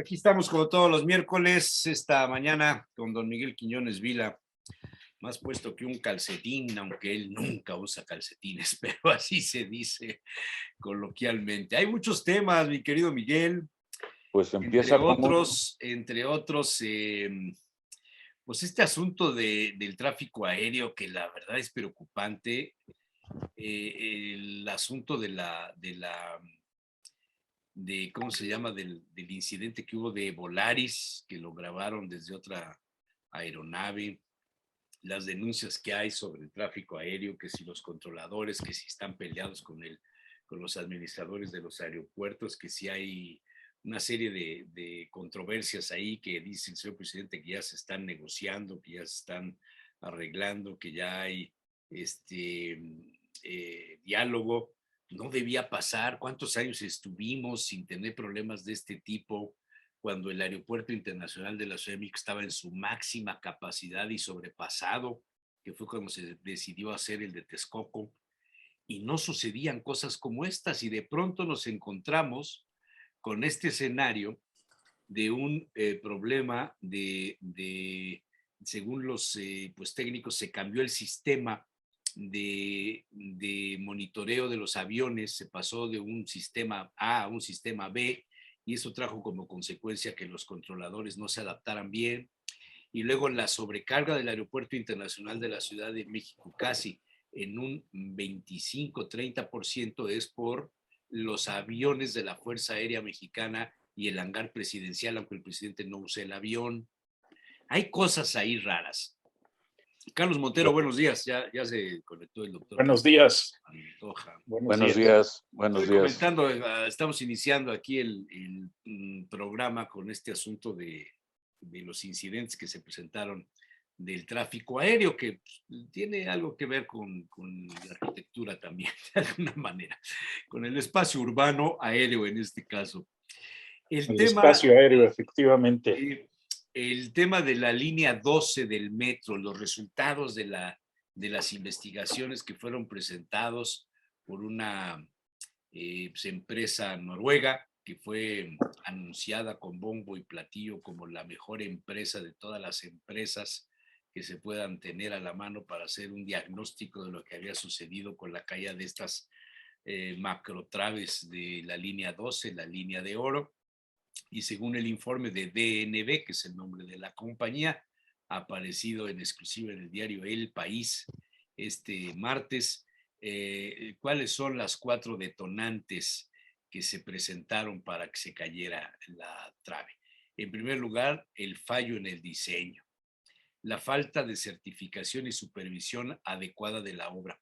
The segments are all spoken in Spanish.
Aquí estamos como todos los miércoles, esta mañana con don Miguel Quiñones Vila, más puesto que un calcetín, aunque él nunca usa calcetines, pero así se dice coloquialmente. Hay muchos temas, mi querido Miguel, Pues entre empieza con uno. otros, pues este asunto del tráfico aéreo, que la verdad es preocupante, el asunto ¿cómo se llama? Del incidente que hubo de Volaris, que lo grabaron desde otra aeronave, las denuncias que hay sobre el tráfico aéreo, que si los controladores, que si están peleados con los administradores de los aeropuertos, que si hay una serie de controversias ahí que dice el señor presidente que ya se están negociando, que ya se están arreglando, que ya hay diálogo. No debía pasar. ¿Cuántos años estuvimos sin tener problemas de este tipo cuando el Aeropuerto Internacional de la Ciudad de México estaba en su máxima capacidad y sobrepasado, que fue cuando se decidió hacer el de Texcoco, y no sucedían cosas como estas, y de pronto nos encontramos con este escenario de un problema según los pues, técnicos, se cambió el sistema de monitoreo de los aviones, se pasó de un sistema A a un sistema B, y eso trajo como consecuencia que los controladores no se adaptaran bien, y luego la sobrecarga del Aeropuerto Internacional de la Ciudad de México casi en un 25-30% es por los aviones de la Fuerza Aérea Mexicana y el hangar presidencial, aunque el presidente no use el avión. Hay cosas ahí raras. Carlos Montero, buenos días. Ya se conectó el doctor Buenos días. Pantoja. Buenos Buenos días. días, buenos Estoy días. comentando, estamos iniciando aquí el programa con este asunto de los incidentes que se presentaron del tráfico aéreo, que tiene algo que ver con la arquitectura también, de alguna manera, con el espacio urbano aéreo en este caso. El espacio aéreo, efectivamente. El tema de la línea 12 del metro, los resultados de las investigaciones que fueron presentados por una pues, empresa noruega que fue anunciada con bombo y platillo como la mejor empresa de todas las empresas que se puedan tener a la mano para hacer un diagnóstico de lo que había sucedido con la caída de estas macrotraves de la línea 12, la línea de oro. Y según el informe de DNB, que es el nombre de la compañía, ha aparecido en exclusiva en el diario El País este martes, cuáles son las 4 detonantes que se presentaron para que se cayera la trave. En primer lugar, el fallo en el diseño, la falta de certificación y supervisión adecuada de la obra,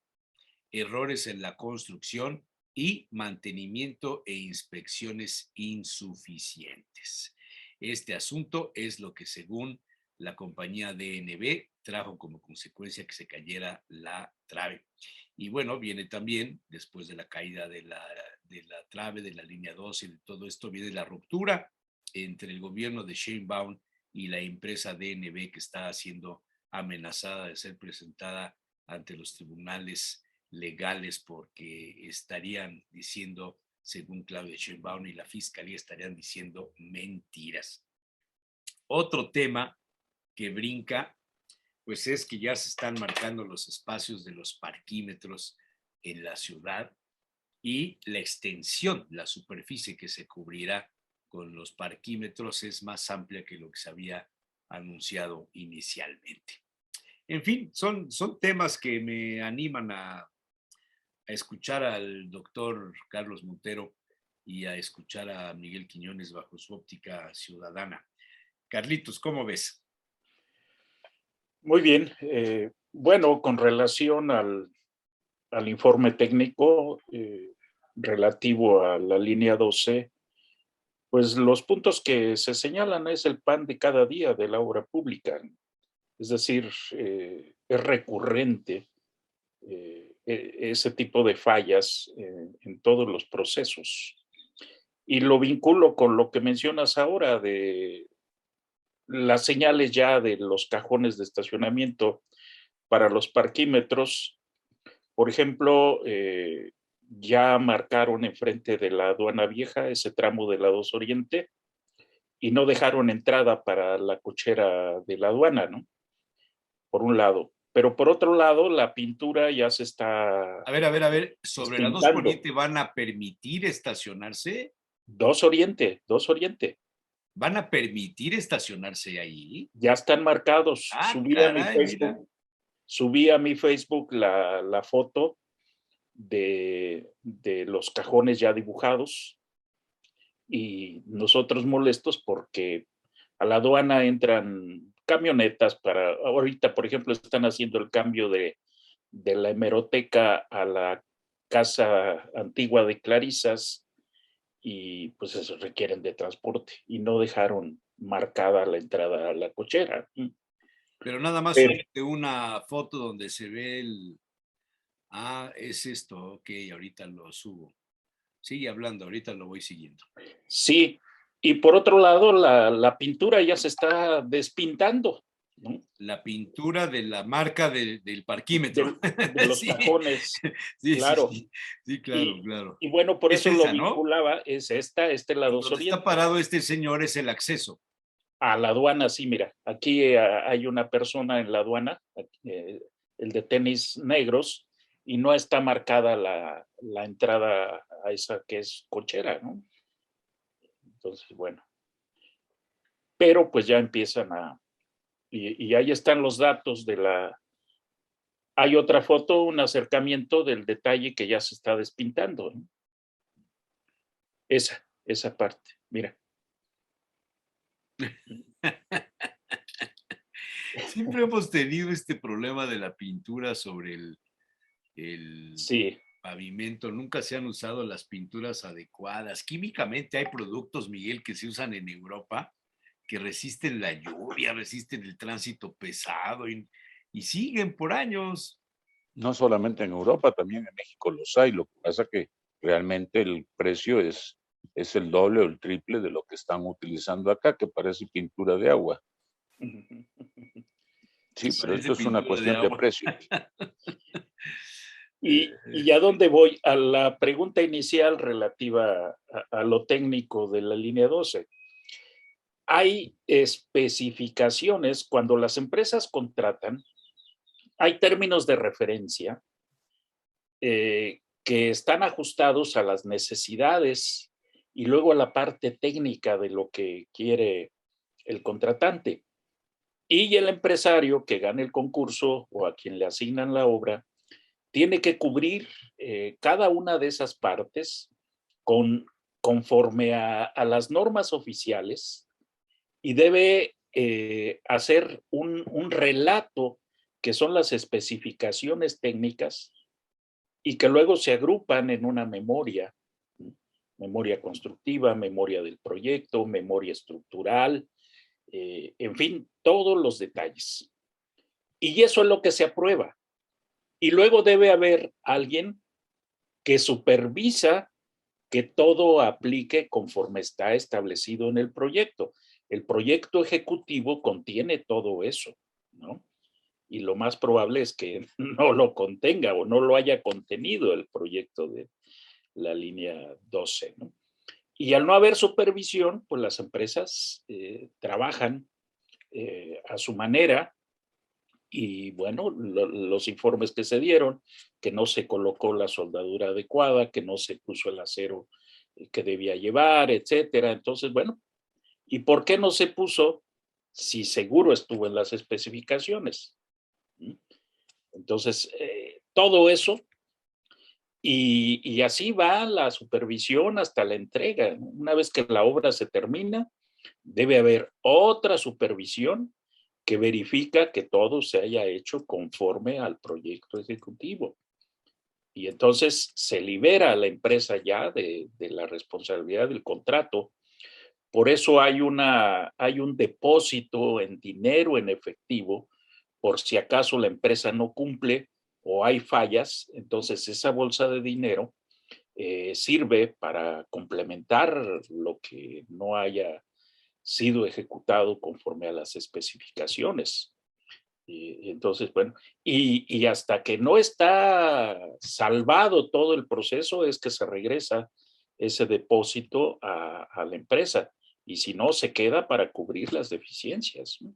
errores en la construcción y mantenimiento e inspecciones insuficientes. Este asunto es lo que, según la compañía DNB, trajo como consecuencia que se cayera la trave. Y bueno, viene también, después de la caída de la trave, de la línea 12 y de todo esto, viene la ruptura entre el gobierno de Sheinbaum y la empresa DNB, que está siendo amenazada de ser presentada ante los tribunales legales porque estarían diciendo, según Claudia Sheinbaum y la fiscalía, estarían diciendo mentiras. Otro tema que brinca, pues es que ya se están marcando los espacios de los parquímetros en la ciudad y la extensión, la superficie que se cubrirá con los parquímetros es más amplia que lo que se había anunciado inicialmente. En fin, son temas que me animan a escuchar al doctor Carlos Montero y a escuchar a Miguel Quiñones bajo su óptica ciudadana. Carlitos, ¿cómo ves? Muy bien. Bueno, con relación al informe técnico relativo a la línea 12, pues los puntos que se señalan es el pan de cada día de la obra pública. Es decir, es recurrente ese tipo de fallas en todos los procesos. Y lo vinculo con lo que mencionas ahora de las señales ya de los cajones de estacionamiento para los parquímetros. Por ejemplo, ya marcaron enfrente de la aduana vieja ese tramo de la 2 Oriente y no dejaron entrada para la cochera de la aduana, ¿no? Por un lado. Pero por otro lado, la pintura ya se está A ver, sobre la 2 despintando. Poniente van a permitir estacionarse. 2 Oriente, 2 Oriente. ¿Van a permitir estacionarse ahí? Ya están marcados. Ah, caray, mira. Subí a mi Facebook la foto de los cajones ya dibujados y nosotros molestos porque a la aduana entran camionetas para, ahorita por ejemplo están haciendo el cambio de la hemeroteca a la casa antigua de Clarisas y pues eso requieren de transporte y no dejaron marcada la entrada a la cochera. Pero nada más Pero, subiste una foto donde se ve el... Ah, es esto, ok, ahorita lo subo. Sigue hablando, ahorita lo voy siguiendo. sí, y por otro lado, la pintura ya se está despintando, ¿no? La pintura de la marca del parquímetro. De los Sí, cajones, sí, sí, claro. sí, sí, claro, Y, claro. y bueno, por Es eso lo esa, ¿no? vinculaba, es esta es la Y 2 donde está Oriente. parado este señor es el acceso. A la aduana, sí, mira, aquí hay una persona en la aduana, el de tenis negros, y no está marcada la entrada a esa que es cochera, ¿no? Entonces, bueno, pero pues ya empiezan y ahí están los datos de la... Hay otra foto, un acercamiento del detalle que ya se está despintando, ¿no? Esa parte, mira. Siempre hemos tenido este problema de la pintura sobre el Sí. pavimento. Nunca se han usado las pinturas adecuadas. Químicamente hay productos, Miguel, que se usan en Europa que resisten la lluvia, resisten el tránsito pesado y siguen por años. No solamente en Europa, también en México los hay. Lo que pasa es que realmente el precio es el doble o el triple de lo que están utilizando acá, que parece pintura de agua. Sí, Que pero parece esto es una pintura de cuestión de agua. precio. Y a dónde voy? A la pregunta inicial relativa a lo técnico de la línea 12. Hay especificaciones cuando las empresas contratan, hay términos de referencia que están ajustados a las necesidades y luego a la parte técnica de lo que quiere el contratante. Y el empresario que gane el concurso o a quien le asignan la obra tiene que cubrir cada una de esas partes conforme a las normas oficiales y debe hacer un relato que son las especificaciones técnicas y que luego se agrupan en una memoria, memoria constructiva, memoria del proyecto, memoria estructural, en fin, todos los detalles. Y eso es lo que se aprueba. Y luego debe haber alguien que supervisa que todo aplique conforme está establecido en el proyecto. El proyecto ejecutivo contiene todo eso, ¿no? Y lo más probable es que no lo contenga o no lo haya contenido el proyecto de la línea 12, ¿no? Y al no haber supervisión, pues las empresas trabajan a su manera y bueno, los informes que se dieron, que no se colocó la soldadura adecuada, que no se puso el acero que debía llevar, etcétera. Entonces, bueno, ¿y por qué no se puso si seguro estuvo en las especificaciones? Entonces, todo eso y así va la supervisión hasta la entrega. Una vez que la obra se termina, debe haber otra supervisión que verifica que todo se haya hecho conforme al proyecto ejecutivo. Y entonces se libera a la empresa ya de la responsabilidad del contrato. Por eso hay un depósito en dinero en efectivo, por si acaso la empresa no cumple o hay fallas, entonces esa bolsa de dinero sirve para complementar lo que no haya sido ejecutado conforme a las especificaciones. Y entonces, bueno, y hasta que no está salvado todo el proceso es que se regresa ese depósito a la empresa. y si no, se queda para cubrir las deficiencias, ¿no?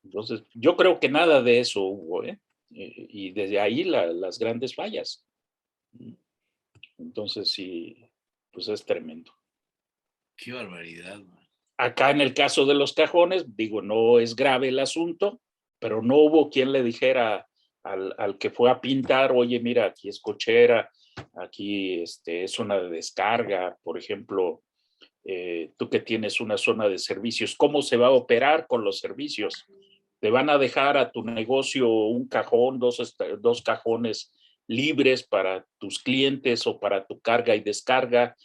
Entonces, yo creo que nada de eso hubo, ¿eh? Y desde ahí las grandes fallas. Entonces, sí, pues es tremendo. Qué barbaridad, man. Acá en el caso de los cajones, digo, no es grave el asunto, pero no hubo quien le dijera al que fue a pintar, oye, mira, aquí es cochera, aquí es zona de descarga, por ejemplo, tú que tienes una zona de servicios, ¿cómo se va a operar con los servicios? ¿Te van a dejar a tu negocio un cajón, dos cajones libres para tus clientes o para tu carga y descarga?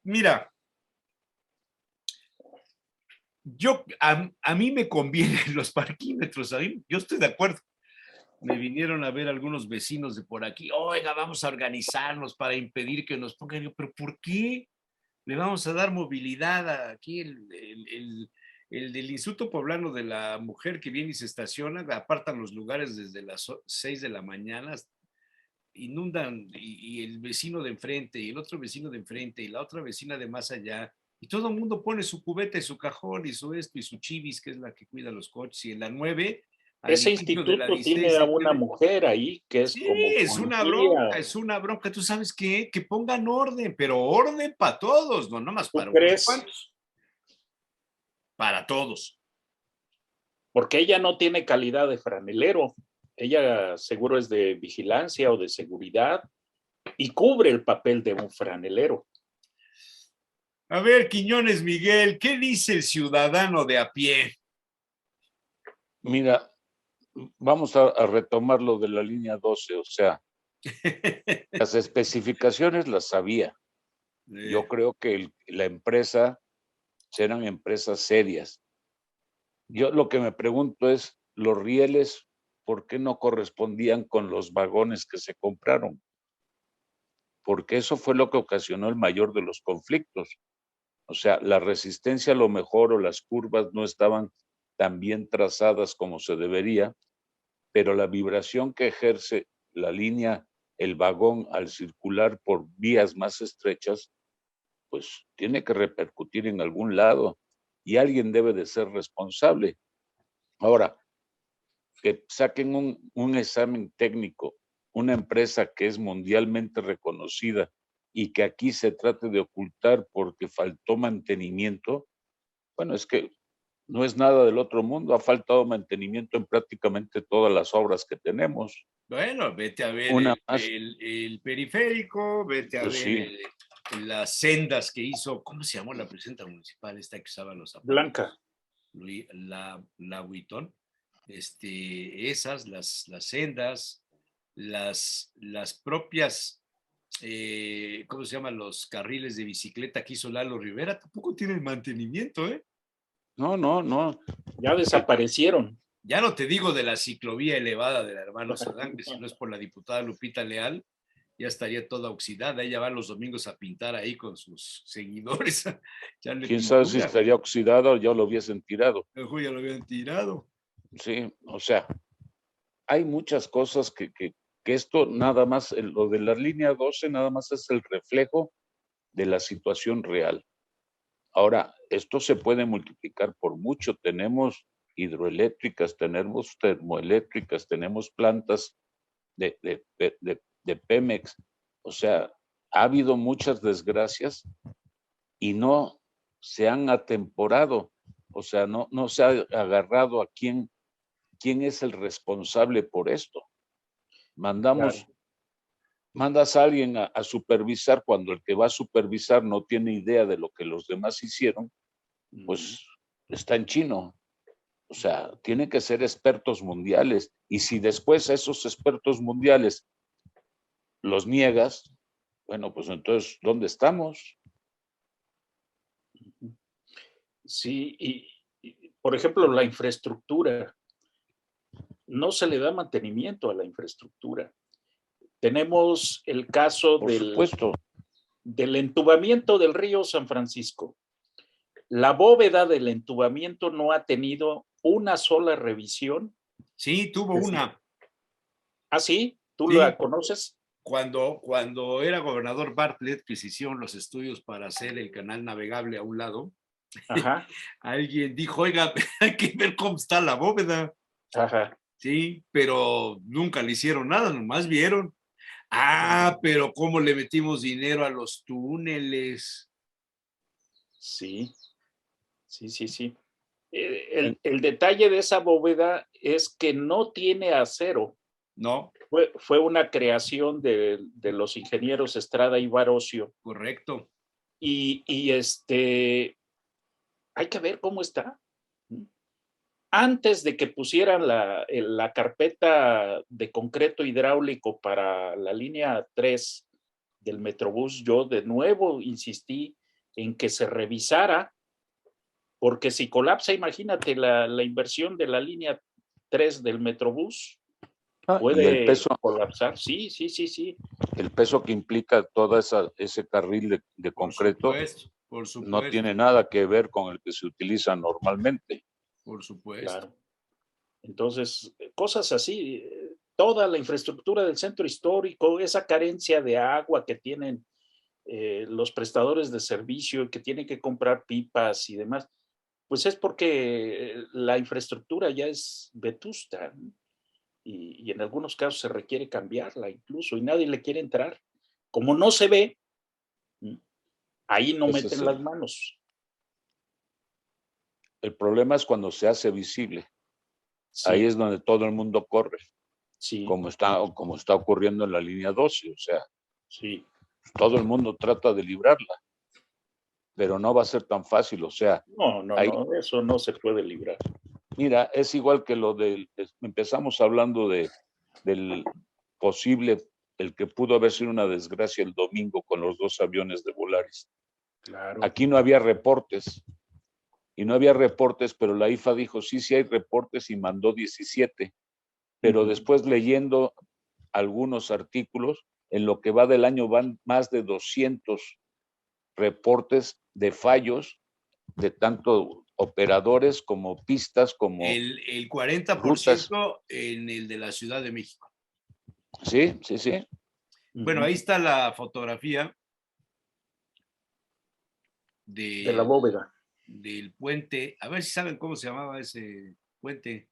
Mira, a mí me convienen los parquímetros, yo estoy de acuerdo. Me vinieron a ver algunos vecinos de por aquí, oiga, vamos a organizarnos para impedir que nos pongan. Yo, pero ¿por qué? Le vamos a dar movilidad aquí, el del Instituto Poblano de la Mujer que viene y se estaciona, apartan los lugares desde las 6 de la mañana, inundan, y el vecino de enfrente, y el otro vecino de enfrente, y la otra vecina de más allá, y todo el mundo pone su cubeta y su cajón y su esto y su chivis, que es la que cuida los coches, y en la 9, al Ese inicio de la instituto 16 tiene a una mujer ahí que es sí, como policía. es una bronca. ¿Tú sabes qué? Que pongan orden, pero orden para todos, no nomás ¿Tú para unos crees? cuantos, para todos. Porque ella no tiene calidad de franelero. Ella seguro es de vigilancia o de seguridad y cubre el papel de un franelero. A ver, Quiñones Miguel, ¿qué dice el ciudadano de a pie? Mira, vamos a retomar lo de la línea 12, o sea, las especificaciones las sabía. Yo creo que la empresa eran empresas serias. Yo lo que me pregunto es, los rieles, ¿por qué no correspondían con los vagones que se compraron? Porque eso fue lo que ocasionó el mayor de los conflictos. O sea, la resistencia a lo mejor o las curvas no estaban tan bien trazadas como se debería, pero la vibración que ejerce la línea, el vagón al circular por vías más estrechas, pues tiene que repercutir en algún lado y alguien debe de ser responsable. Ahora, que saquen un examen técnico, una empresa que es mundialmente reconocida y que aquí se trate de ocultar porque faltó mantenimiento, bueno, es que no es nada del otro mundo, ha faltado mantenimiento en prácticamente todas las obras que tenemos. Bueno, vete a ver Una más, el periférico, vete a pues ver sí, las sendas que hizo, ¿cómo se llamó la presidenta municipal esta que usaba los zapatos? Blanca. La Huitón. Esas, las sendas, las propias, ¿cómo se llaman? Los carriles de bicicleta que hizo Lalo Rivera, tampoco tienen mantenimiento, ¿eh? no. Ya desaparecieron. Ya no te digo de la ciclovía elevada del hermano Adán, que si no es por la diputada Lupita Leal, ya estaría toda oxidada. Ella va los domingos a pintar ahí con sus seguidores. Ya le Quién sabe si pintura. estaría oxidado o ya lo hubiesen tirado. Ya lo habían tirado. Sí, o sea, hay muchas cosas que esto nada más, lo de la línea 12 nada más es el reflejo de la situación real. Ahora, esto se puede multiplicar por mucho. Tenemos hidroeléctricas, tenemos termoeléctricas, tenemos plantas de Pemex. O sea, ha habido muchas desgracias y no se han atemporado. O sea, no se ha agarrado a quién es el responsable por esto. Mandas a alguien a supervisar cuando el que va a supervisar no tiene idea de lo que los demás hicieron, pues está en chino. O sea, tienen que ser expertos mundiales. Y si después a esos expertos mundiales los niegas, bueno, pues entonces, ¿dónde estamos? Sí, por ejemplo, la infraestructura. No se le da mantenimiento a la infraestructura. Tenemos el caso Por supuesto. del entubamiento del río San Francisco. La bóveda del entubamiento no ha tenido una sola revisión. Sí, tuvo una. ¿Ah, sí? ¿Tú Sí, la conoces? cuando era gobernador Bartlett, que se hicieron los estudios para hacer el canal navegable a un lado, Ajá, alguien dijo, oiga, hay que ver cómo está la bóveda. ajá. Sí, pero nunca le hicieron nada, nomás vieron. Ah, pero cómo le metimos dinero a los túneles. Sí, sí, sí, sí. El detalle de esa bóveda es que no tiene acero. No, Fue una creación de los ingenieros Estrada y Barocio. correcto. Y hay que ver cómo está. Antes de que pusieran la carpeta de concreto hidráulico para la línea 3 del Metrobús, yo de nuevo insistí en que se revisara, porque si colapsa, imagínate la inversión de la línea 3 del Metrobús, Y el puede peso, colapsar. Sí, sí, sí, sí. el peso que implica todo ese carril de Por concreto supuesto, por no supuesto, tiene nada que ver con el que se utiliza normalmente. por supuesto. Claro. Entonces, cosas así, toda la infraestructura del centro histórico, esa carencia de agua que tienen los prestadores de servicio, que tienen que comprar pipas y demás, pues es porque la infraestructura ya es vetusta, ¿no? Y en algunos casos se requiere cambiarla incluso y nadie le quiere entrar. Como no se ve, ahí no Ese es meten las manos. el problema es cuando se hace visible. Ahí Sí, es donde todo el mundo corre, sí, como está ocurriendo en la línea 12. O sea, sí. todo el mundo trata de librarla, pero no va a ser tan fácil. O sea, No, no, ahí, no, eso no se puede librar. mira, es igual que empezamos hablando del posible, el que pudo haber sido una desgracia el domingo con los 2 aviones de Volaris. Claro. Aquí no había reportes, y no había reportes, pero la IFA dijo, sí, sí hay reportes y mandó 17. Pero después leyendo algunos artículos, en lo que va del año van más de 200 reportes de fallos de tanto operadores como pistas, como El rutas. 40% en el de la Ciudad de México. Sí, sí, sí. Bueno, ahí está la fotografía De la bóveda. del puente. A ver si saben cómo se llamaba ese puente,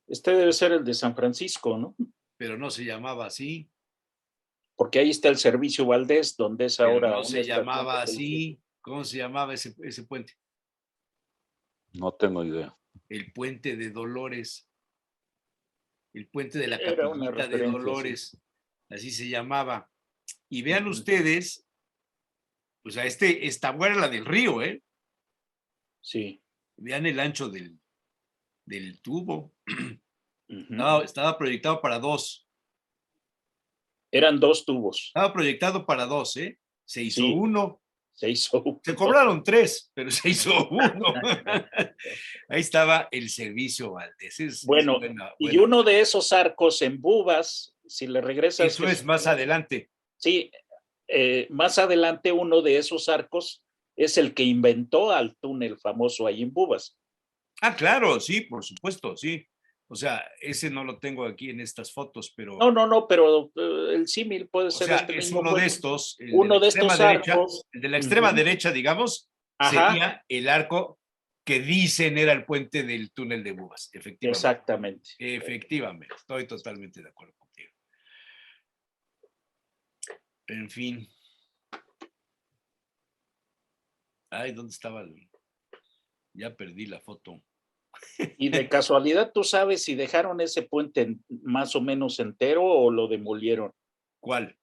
Este debe ser el de San Francisco, ¿no? pero no se llamaba así, Porque ahí está el Servicio Valdés, donde es pero ahora no una se estación de llamaba policía. así. ¿Cómo se llamaba ese puente? No tengo idea. El puente de Dolores, el puente de la Era una Capillita de referencia, sí. Dolores, así se llamaba. Y vean ustedes, pues a esta buena la del río, ¿eh? Sí. Vean el ancho del tubo. Uh-huh. Estaba proyectado para dos. Eran 2 tubos. Estaba proyectado para dos, ¿eh? Se hizo Sí, uno. se hizo Se uno. cobraron 3, pero se hizo uno. Ahí estaba el servicio Valdés. Es Bueno, buena, y buena. uno de esos arcos en Bubas, si le regresas, Eso es Jesús, más adelante. sí, más adelante uno de esos arcos es el que inventó al túnel famoso ahí en Bubas. Ah, claro, sí, por supuesto, sí. O sea, ese no lo tengo aquí en estas fotos, pero, No, no, no, pero el símil puede o ser sea, este es mismo uno de puente. estos, Uno de estos arcos. el de la extrema Uh-huh. derecha, digamos, Ajá, sería el arco que dicen era el puente del túnel de Bubas, efectivamente. exactamente. Efectivamente, estoy totalmente de acuerdo contigo. En fin. Ay, ¿dónde estaba? Ya perdí la foto. Y de casualidad, ¿tú sabes si dejaron ese puente más o menos entero o lo demolieron? ¿Cuál?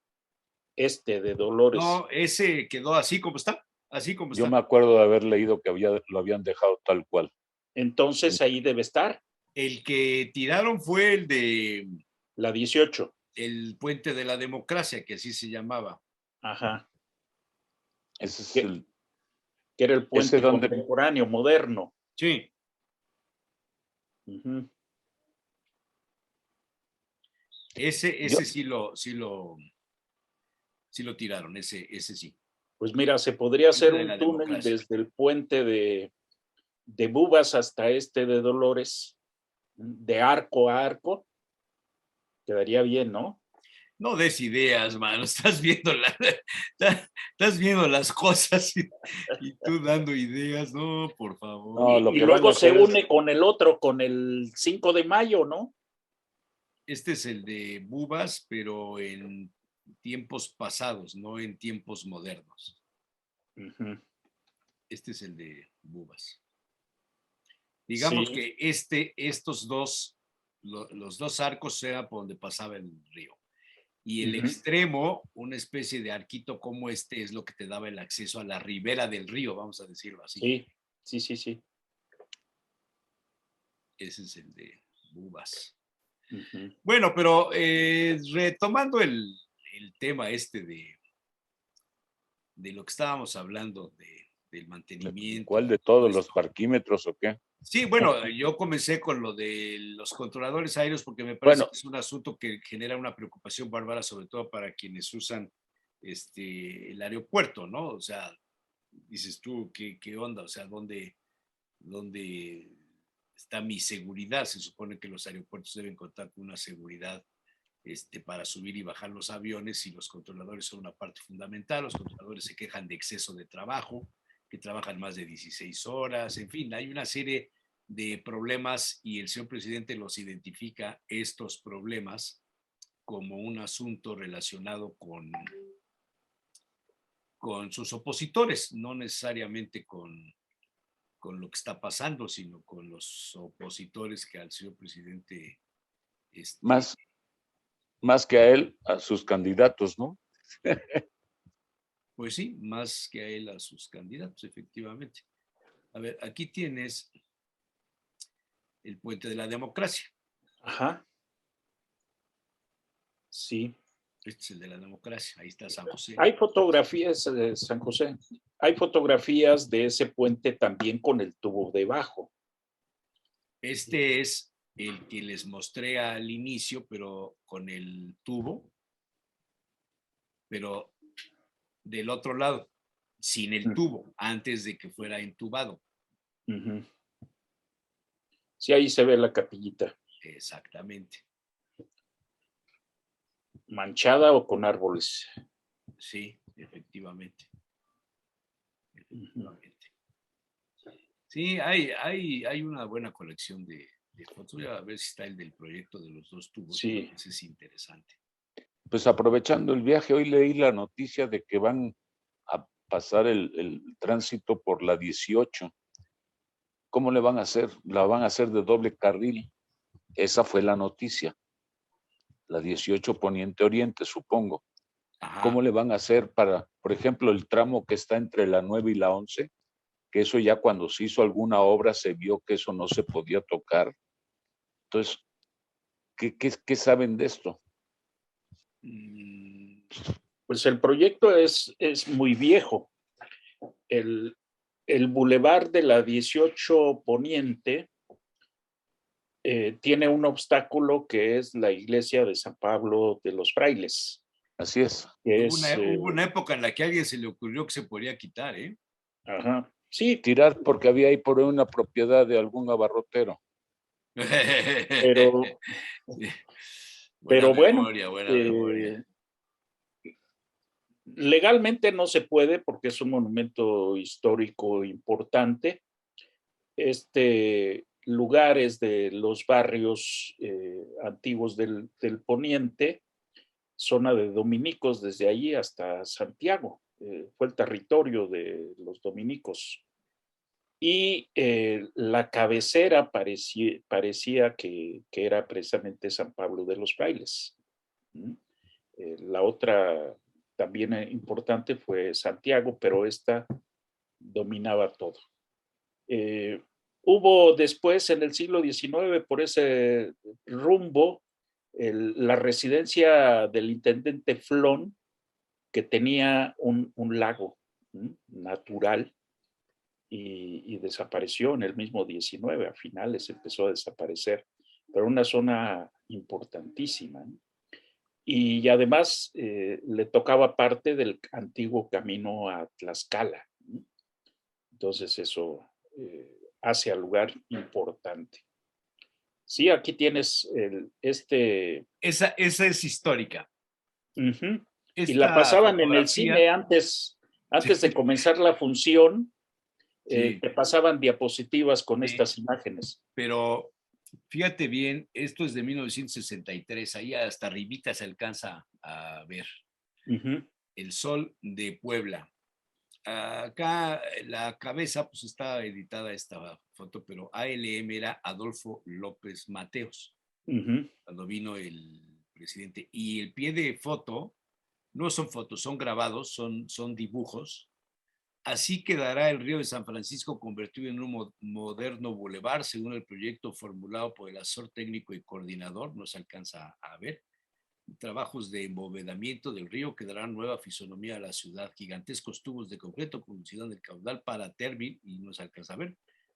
Este de Dolores. No, ese quedó así como está, así como Yo está. me acuerdo de haber leído que lo habían dejado tal cual. Entonces ahí debe estar. El que tiraron fue el de La 18. el puente de la democracia, que así se llamaba. Ajá. Ese es Que, que era el ese puente donde, contemporáneo, moderno. Sí. Uh-huh. Ese sí lo tiraron, ese sí. Pues mira, se podría hacer De un la túnel democracia. desde el puente de Bubas hasta este de Dolores, de arco a arco. Quedaría bien, ¿no? No des ideas, mano. Estás viendo las cosas y tú dando ideas. No, por favor. No, lo Y que van a luego se hacer es, une con el otro, con el 5 de mayo, ¿no? Este es el de Bubas, pero en tiempos pasados, no en tiempos modernos. Ujú. Este es el de Bubas. Digamos Sí. que estos dos, los dos arcos era por donde pasaba el río. Y el Ujú. extremo, una especie de arquito como este, es lo que te daba el acceso a la ribera del río, vamos a decirlo así. Sí, sí, sí, sí. Ese es el de Bubas. Ujú. Bueno, pero retomando el tema este de lo que estábamos hablando del mantenimiento. ¿cuál Y de todo todos los esto. parquímetros o qué? Sí, bueno, yo comencé con lo de los controladores aéreos porque me parece Bueno, que es un asunto que genera una preocupación bárbara, sobre todo para quienes usan el aeropuerto, ¿no? O sea, dices tú, ¿qué onda? O sea, ¿dónde está mi seguridad? Se supone que los aeropuertos deben contar con una seguridad para subir y bajar los aviones y los controladores son una parte fundamental. Los controladores se quejan de exceso de trabajo, que trabajan más de 16 horas, en fin, hay una serie de problemas y el señor presidente los identifica estos problemas como un asunto relacionado con sus opositores, no necesariamente con lo que está pasando, sino con los opositores que al señor presidente este, más, más que a él, a sus candidatos, ¿no? pues sí, más que a él, a sus candidatos, efectivamente. A ver, aquí tienes el puente de la democracia. Ajá. Sí. Este es el de la democracia. Ahí está San José. Hay fotografías de San José. Hay fotografías de ese puente también con el tubo debajo. Este es el que les mostré al inicio, pero con el tubo, pero del otro lado, sin el tubo, antes de que fuera intubado. Uh-huh. Sí, ahí se ve la capillita. Exactamente. ¿Manchada o con árboles? Sí, efectivamente. Efectivamente. Sí, hay una buena colección de fotos. Voy a ver si está el del proyecto de los dos tubos. Sí. Ese es interesante. Pues aprovechando el viaje, hoy leí la noticia de que van a pasar el tránsito por la 18. ¿Cómo le van a hacer? La van a hacer de doble carril. Esa fue la noticia. La 18 Poniente Oriente, supongo. Ajá. ¿Cómo le van a hacer para, por ejemplo, el tramo que está entre la 9 y la 11? Que eso ya cuando se hizo alguna obra se vio que eso no se podía tocar. Entonces, ¿qué saben de esto? Pues el proyecto es muy viejo. El bulevar de la 18 Poniente tiene un obstáculo que es la iglesia de San Pablo de los Frailes. Así es. Hubo una época en la que a alguien se le ocurrió que se podía quitar, ¿eh? Ajá. Sí. Tirar porque había ahí por una propiedad de algún abarrotero. Pero, buena bueno, memoria, buena memoria. Legalmente no se puede porque es un monumento histórico importante. Este lugar es de los barrios antiguos del Poniente, zona de dominicos desde allí hasta Santiago. Fue el territorio de los dominicos. Y la cabecera parecía que era precisamente San Pablo de los Frailes. La otra también importante fue Santiago, pero esta dominaba todo. Hubo después, en el siglo XIX, por ese rumbo, la residencia del intendente Flón, que tenía un lago natural y desapareció en el mismo 19, a finales empezó a desaparecer, pero una zona importantísima. Y además le tocaba parte del antiguo camino a Tlaxcala. Entonces eso hace al lugar importante. Sí, aquí tienes Esa es histórica. Ujú. Y la Esta pasaban en el fotografía, cine antes de comenzar la función, sí, te pasaban diapositivas con sí, estas imágenes. pero fíjate bien, esto es de 1963, ahí hasta arribita se alcanza a ver Ujú, el sol de Puebla. Acá la cabeza, pues está editada esta foto, pero ALM era Adolfo López Mateos, ujú. cuando vino el presidente. Y el pie de foto, no son fotos, son grabados, son dibujos. Así quedará el río de San Francisco convertido en un moderno bulevar, según el proyecto formulado por el asesor técnico y coordinador, no se alcanza a ver. Trabajos de embovedamiento del río que darán nueva fisonomía a la ciudad. Gigantescos tubos de concreto conducirán el caudal para Tervin y no se alcanza a ver.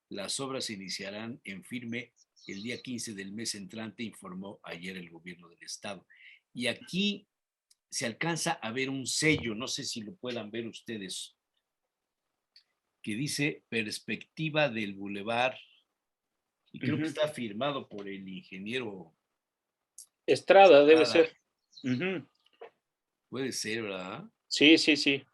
Las obras se iniciarán en firme el día 15 del mes entrante, informó ayer el gobierno del estado. Y aquí se alcanza a ver un sello, no sé si lo puedan ver ustedes, que dice Perspectiva del Boulevard, y creo que Ujú. está firmado por el ingeniero Estrada debe Estrada. ser. Ujú. Puede ser, ¿verdad? Sí, sí, sí. Esta,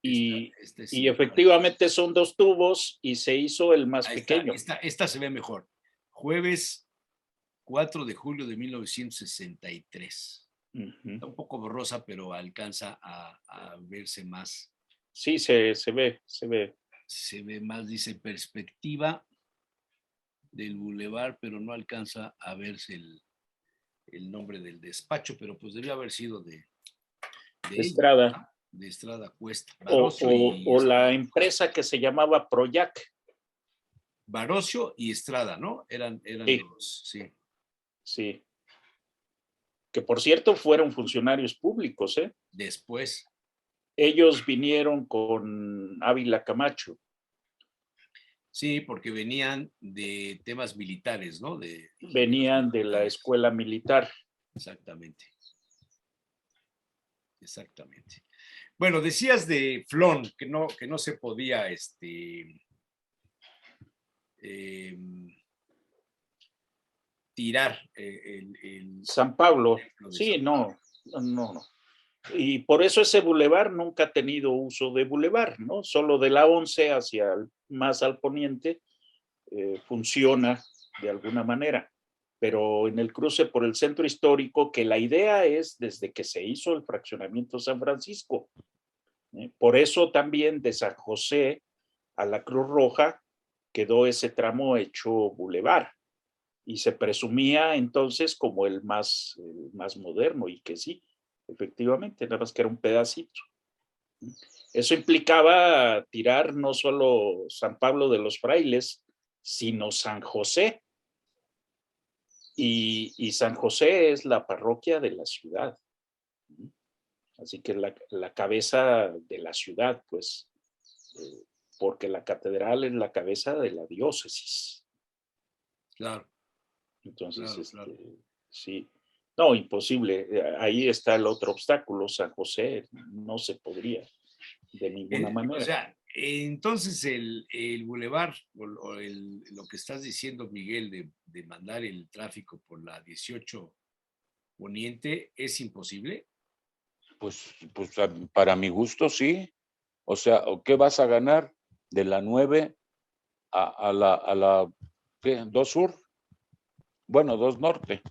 Y, esta es y igual. efectivamente son 2 tubos y se hizo el más Ahí está, pequeño. esta se ve mejor. Jueves 4 de julio de 1963. Ujú. Está un poco borrosa, pero alcanza a verse más. Sí, se ve, se ve. Se ve más, dice perspectiva del bulevar, pero no alcanza a verse el nombre del despacho, pero pues debió haber sido de ellos, Estrada. ¿no? De Estrada Cuesta. O, Barocio y o la Estrada. empresa que se llamaba Proyac. Barocio y Estrada, ¿no? Eran Sí, los, sí. sí. Que por cierto fueron funcionarios públicos, ¿eh? Después, Ellos vinieron con Ávila Camacho. sí, porque venían de temas militares, ¿no? De ingenieros Venían de la militares. escuela militar. Exactamente, exactamente. Bueno, decías de Flon, que no se podía, eh, tirar San Pablo. templo de Sí, San Pablo. no. Y por eso ese bulevar nunca ha tenido uso de bulevar, ¿no? Solo de la 11 hacia más al poniente funciona de alguna manera. Pero en el cruce por el centro histórico, que la idea es desde que se hizo el fraccionamiento San Francisco. Por eso también de San José a la Cruz Roja quedó ese tramo hecho bulevar y se presumía entonces como el más moderno y que sí, efectivamente, nada más que era un pedacito. Eso implicaba tirar no solo San Pablo de los Frailes, sino San José. Y San José es la parroquia de la ciudad. Así que la cabeza de la ciudad, pues, porque la catedral es la cabeza de la diócesis. Claro, Entonces, claro, claro. sí. No, imposible. Ahí está el otro obstáculo. San José no se podría de ninguna O manera. sea, entonces el bulevar, lo que estás diciendo, Miguel, de mandar el tráfico por la 18 Poniente, ¿es imposible? Pues para mi gusto sí. O sea, ¿qué vas a ganar de la 9 a la ¿qué? 2 Sur? Bueno, 2 Norte.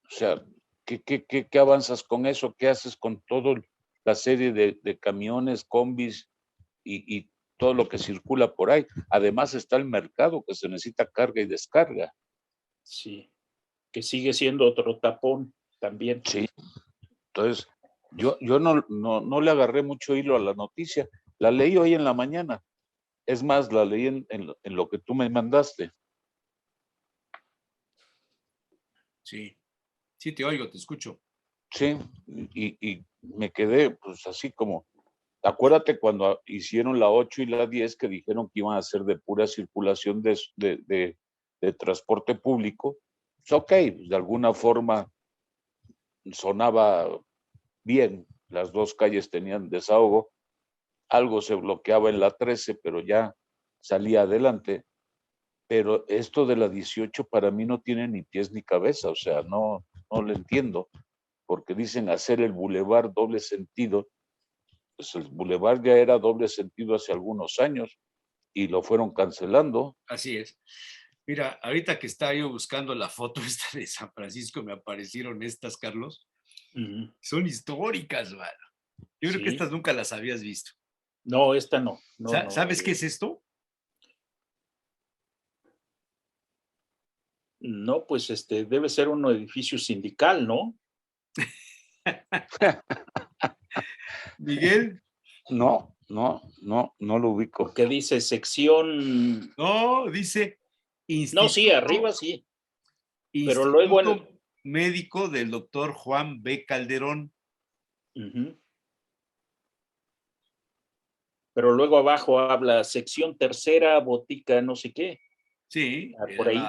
O sea, ¿qué avanzas con eso? ¿Qué haces con toda la serie de camiones, combis y todo lo que circula por ahí? Además está el mercado que se necesita carga y descarga. Sí, que sigue siendo otro tapón también. Sí. Entonces, yo no le agarré mucho hilo a la noticia. La leí hoy en la mañana. Es más, la leí en lo que tú me mandaste. Sí, sí, te oigo, te escucho. Sí, y me quedé pues así como, acuérdate cuando hicieron la 8 y la 10 que dijeron que iban a ser de pura circulación de transporte público. Pues ok, de alguna forma sonaba bien, las dos calles tenían desahogo, algo se bloqueaba en la 13, pero ya salía adelante. Pero esto de la 18 para mí no tiene ni pies ni cabeza, o sea, no lo entiendo. porque dicen hacer el bulevar doble sentido. Pues el bulevar ya era doble sentido hace algunos años y lo fueron cancelando. Así es. Mira, ahorita que estaba yo buscando la foto esta de San Francisco, me aparecieron estas, Carlos. Son históricas, mano. Yo creo que Sí. estas nunca las habías visto. No, esta no. No, ¿Sabes qué es esto? No, pues debe ser un edificio sindical, ¿no? Miguel. No lo ubico. Porque dice sección. No, dice No, sí, Instituto, arriba sí. Pero Instituto luego Médico del doctor Juan B. Calderón. Pero luego abajo habla sección tercera, botica, no sé qué. Sí, Por ahí.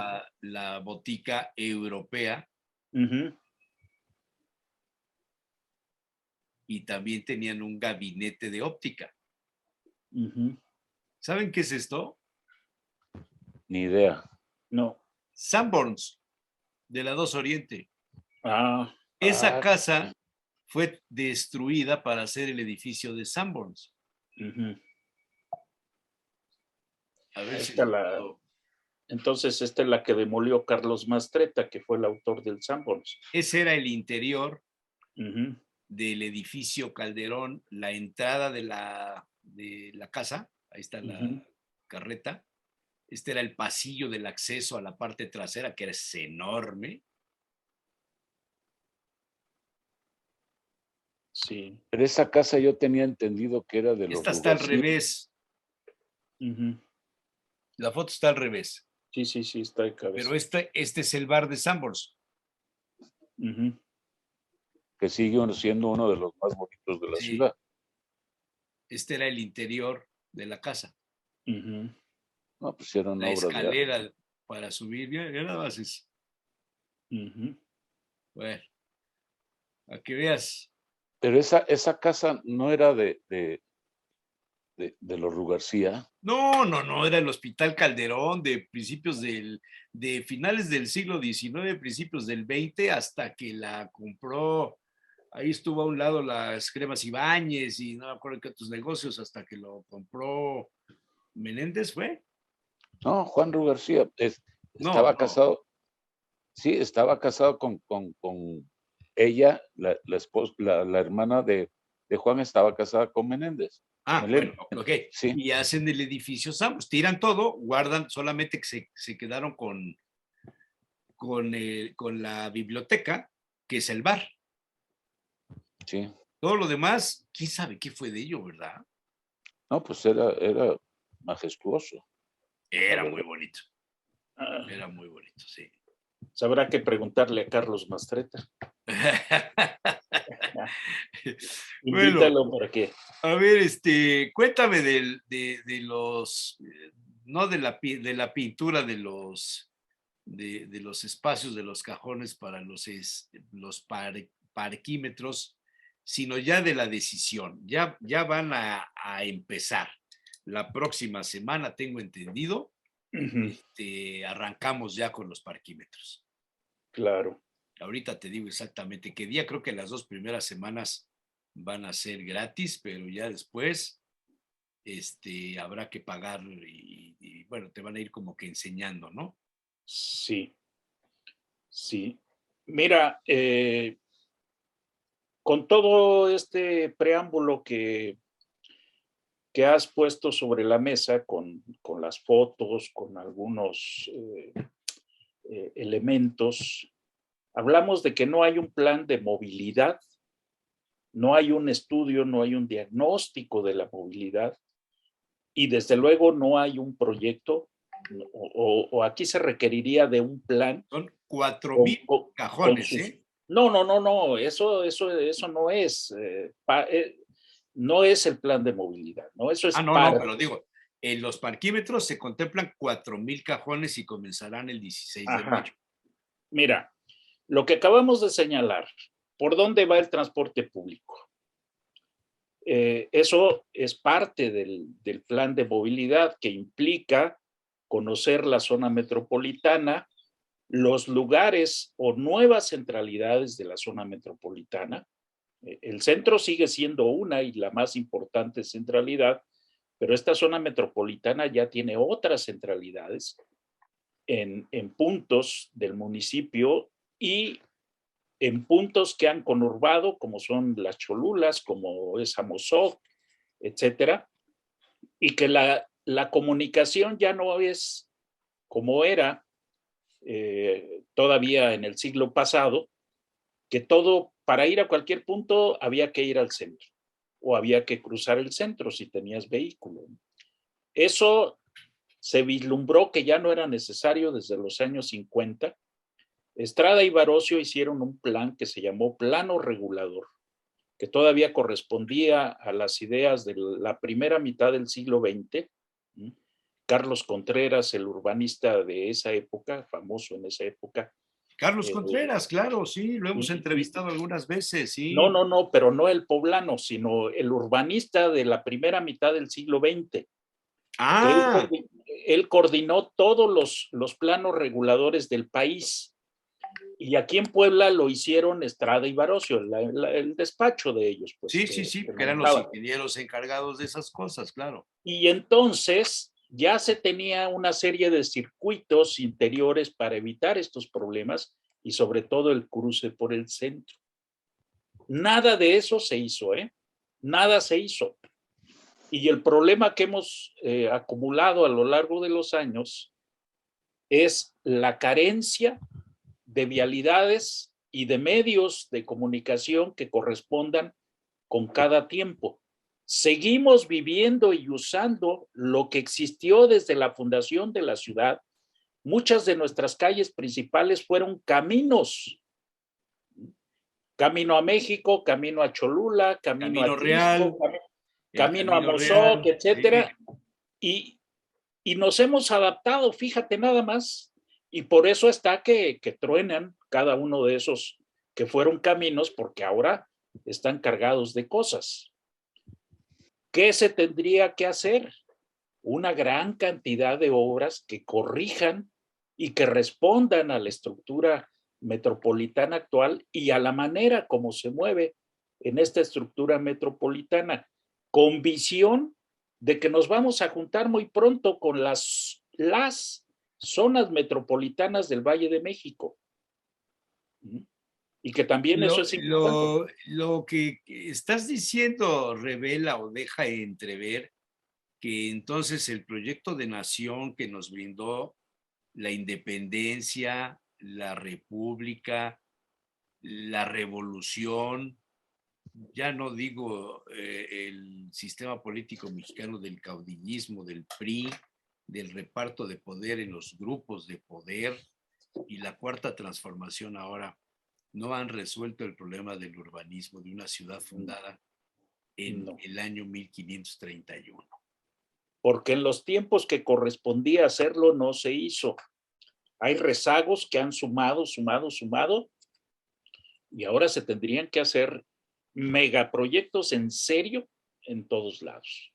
La botica europea. Y también tenían un gabinete de óptica. ¿Saben qué es esto? Ni idea. No. Sanborns, de la 2 Oriente. Esa Ah, casa fue destruida para hacer el edificio de Sanborns. A ver si Entonces, esta es la que demolió Carlos Mastretta, que fue el autor del Sanborns. Ese era el interior del edificio Calderón, la entrada de la casa, ahí está la carreta. Este era el pasillo del acceso a la parte trasera, que es enorme. Sí. Pero esa casa yo tenía entendido que era de los Esta está al Rugacier. revés. La foto está al revés. Sí, está de cabeza. Pero este es el bar de Sanborns. Que sigue siendo uno de los más bonitos de la ciudad. Este era el interior de la casa. No, pues era una la obra escalera para subir, ya nada más es. Bueno, a que veas. Pero esa casa no era de los Rugarcía. No, era el Hospital Calderón de de finales del siglo XIX, principios del XX, hasta que la compró. Ahí estuvo a un lado las Cremas Ibáñez y no me acuerdo qué otros negocios, hasta que lo compró Menéndez, ¿fue? No, Juan Rugarcía estaba casado. Sí, estaba casado con ella, la esposa, la hermana de Juan estaba casada con Menéndez. Bueno, ok. Sí. Y hacen el edificio Sanborns, tiran todo, guardan, solamente que se quedaron con la biblioteca, que es el bar. Sí. Todo lo demás, ¿quién sabe qué fue de ello, verdad? No, pues era majestuoso. Era muy bonito. Era muy bonito, sí. Habrá que preguntarle a Carlos Mastretta. Invítalo para qué. A ver, cuéntame de los, no de la pintura de los espacios de los cajones para los parquímetros, sino ya de la decisión. Ya van a empezar. La próxima semana, tengo entendido, arrancamos ya con los parquímetros. Claro. Ahorita te digo exactamente qué día. Creo que las 2 primeras semanas van a ser gratis, pero ya después habrá que pagar y bueno, te van a ir como que enseñando, ¿no? Sí. Mira, con todo este preámbulo que has puesto sobre la mesa, con las fotos, con algunos elementos, hablamos de que no hay un plan de movilidad, no hay un estudio, no hay un diagnóstico de la movilidad y desde luego no hay un proyecto o aquí se requeriría de un plan. Son 4,000 cajones, No, eso no es, no es el plan de movilidad, ¿no? Eso es no, pero digo, en los parquímetros se contemplan 4,000 cajones y comenzarán el 16 de mayo. Mira, lo que acabamos de señalar, ¿por dónde va el transporte público? Eso es parte del plan de movilidad que implica conocer la zona metropolitana, los lugares o nuevas centralidades de la zona metropolitana. El centro sigue siendo una y la más importante centralidad, pero esta zona metropolitana ya tiene otras centralidades en puntos del municipio y en puntos que han conurbado, como son las Cholulas, como es Amozoc, etcétera, y que la comunicación ya no es como era todavía en el siglo pasado, que todo, para ir a cualquier punto, había que ir al centro o había que cruzar el centro si tenías vehículo. Eso se vislumbró que ya no era necesario desde los años 50. Estrada y Barocio hicieron un plan que se llamó Plano Regulador, que todavía correspondía a las ideas de la primera mitad del siglo XX. Carlos Contreras, el urbanista de esa época, famoso en esa época. Carlos Contreras, claro, sí, lo hemos entrevistado algunas veces, sí. No, pero no el poblano, sino el urbanista de la primera mitad del siglo XX. Ah. Él coordinó todos los planos reguladores del país. Y aquí en Puebla lo hicieron Estrada y Barocio, el despacho de ellos. Pues, sí, que eran los ingenieros encargados de esas cosas, claro. Y entonces ya se tenía una serie de circuitos interiores para evitar estos problemas y sobre todo el cruce por el centro. Nada de eso se hizo, Nada se hizo. Y el problema que hemos acumulado a lo largo de los años es la carencia de vialidades y de medios de comunicación que correspondan con cada tiempo. Seguimos viviendo y usando lo que existió desde la fundación de la ciudad. Muchas de nuestras calles principales fueron caminos. Camino a México, camino a Cholula, camino a Real, camino a Amozoc, etcétera. Sí. Y nos hemos adaptado, fíjate nada más. Y por eso está que truenan cada uno de esos que fueron caminos, porque ahora están cargados de cosas. ¿Qué se tendría que hacer? Una gran cantidad de obras que corrijan y que respondan a la estructura metropolitana actual y a la manera como se mueve en esta estructura metropolitana, con visión de que nos vamos a juntar muy pronto con las zonas metropolitanas del Valle de México. Y que también eso es importante. Lo que estás diciendo revela o deja entrever que entonces el proyecto de nación que nos brindó la independencia, la república, la revolución, ya no digo el sistema político mexicano del caudillismo, del PRI, del reparto de poder en los grupos de poder y la cuarta transformación ahora, no han resuelto el problema del urbanismo de una ciudad fundada en el año 1531. Porque en los tiempos que correspondía hacerlo no se hizo. Hay rezagos que han sumado, y ahora se tendrían que hacer megaproyectos en serio en todos lados.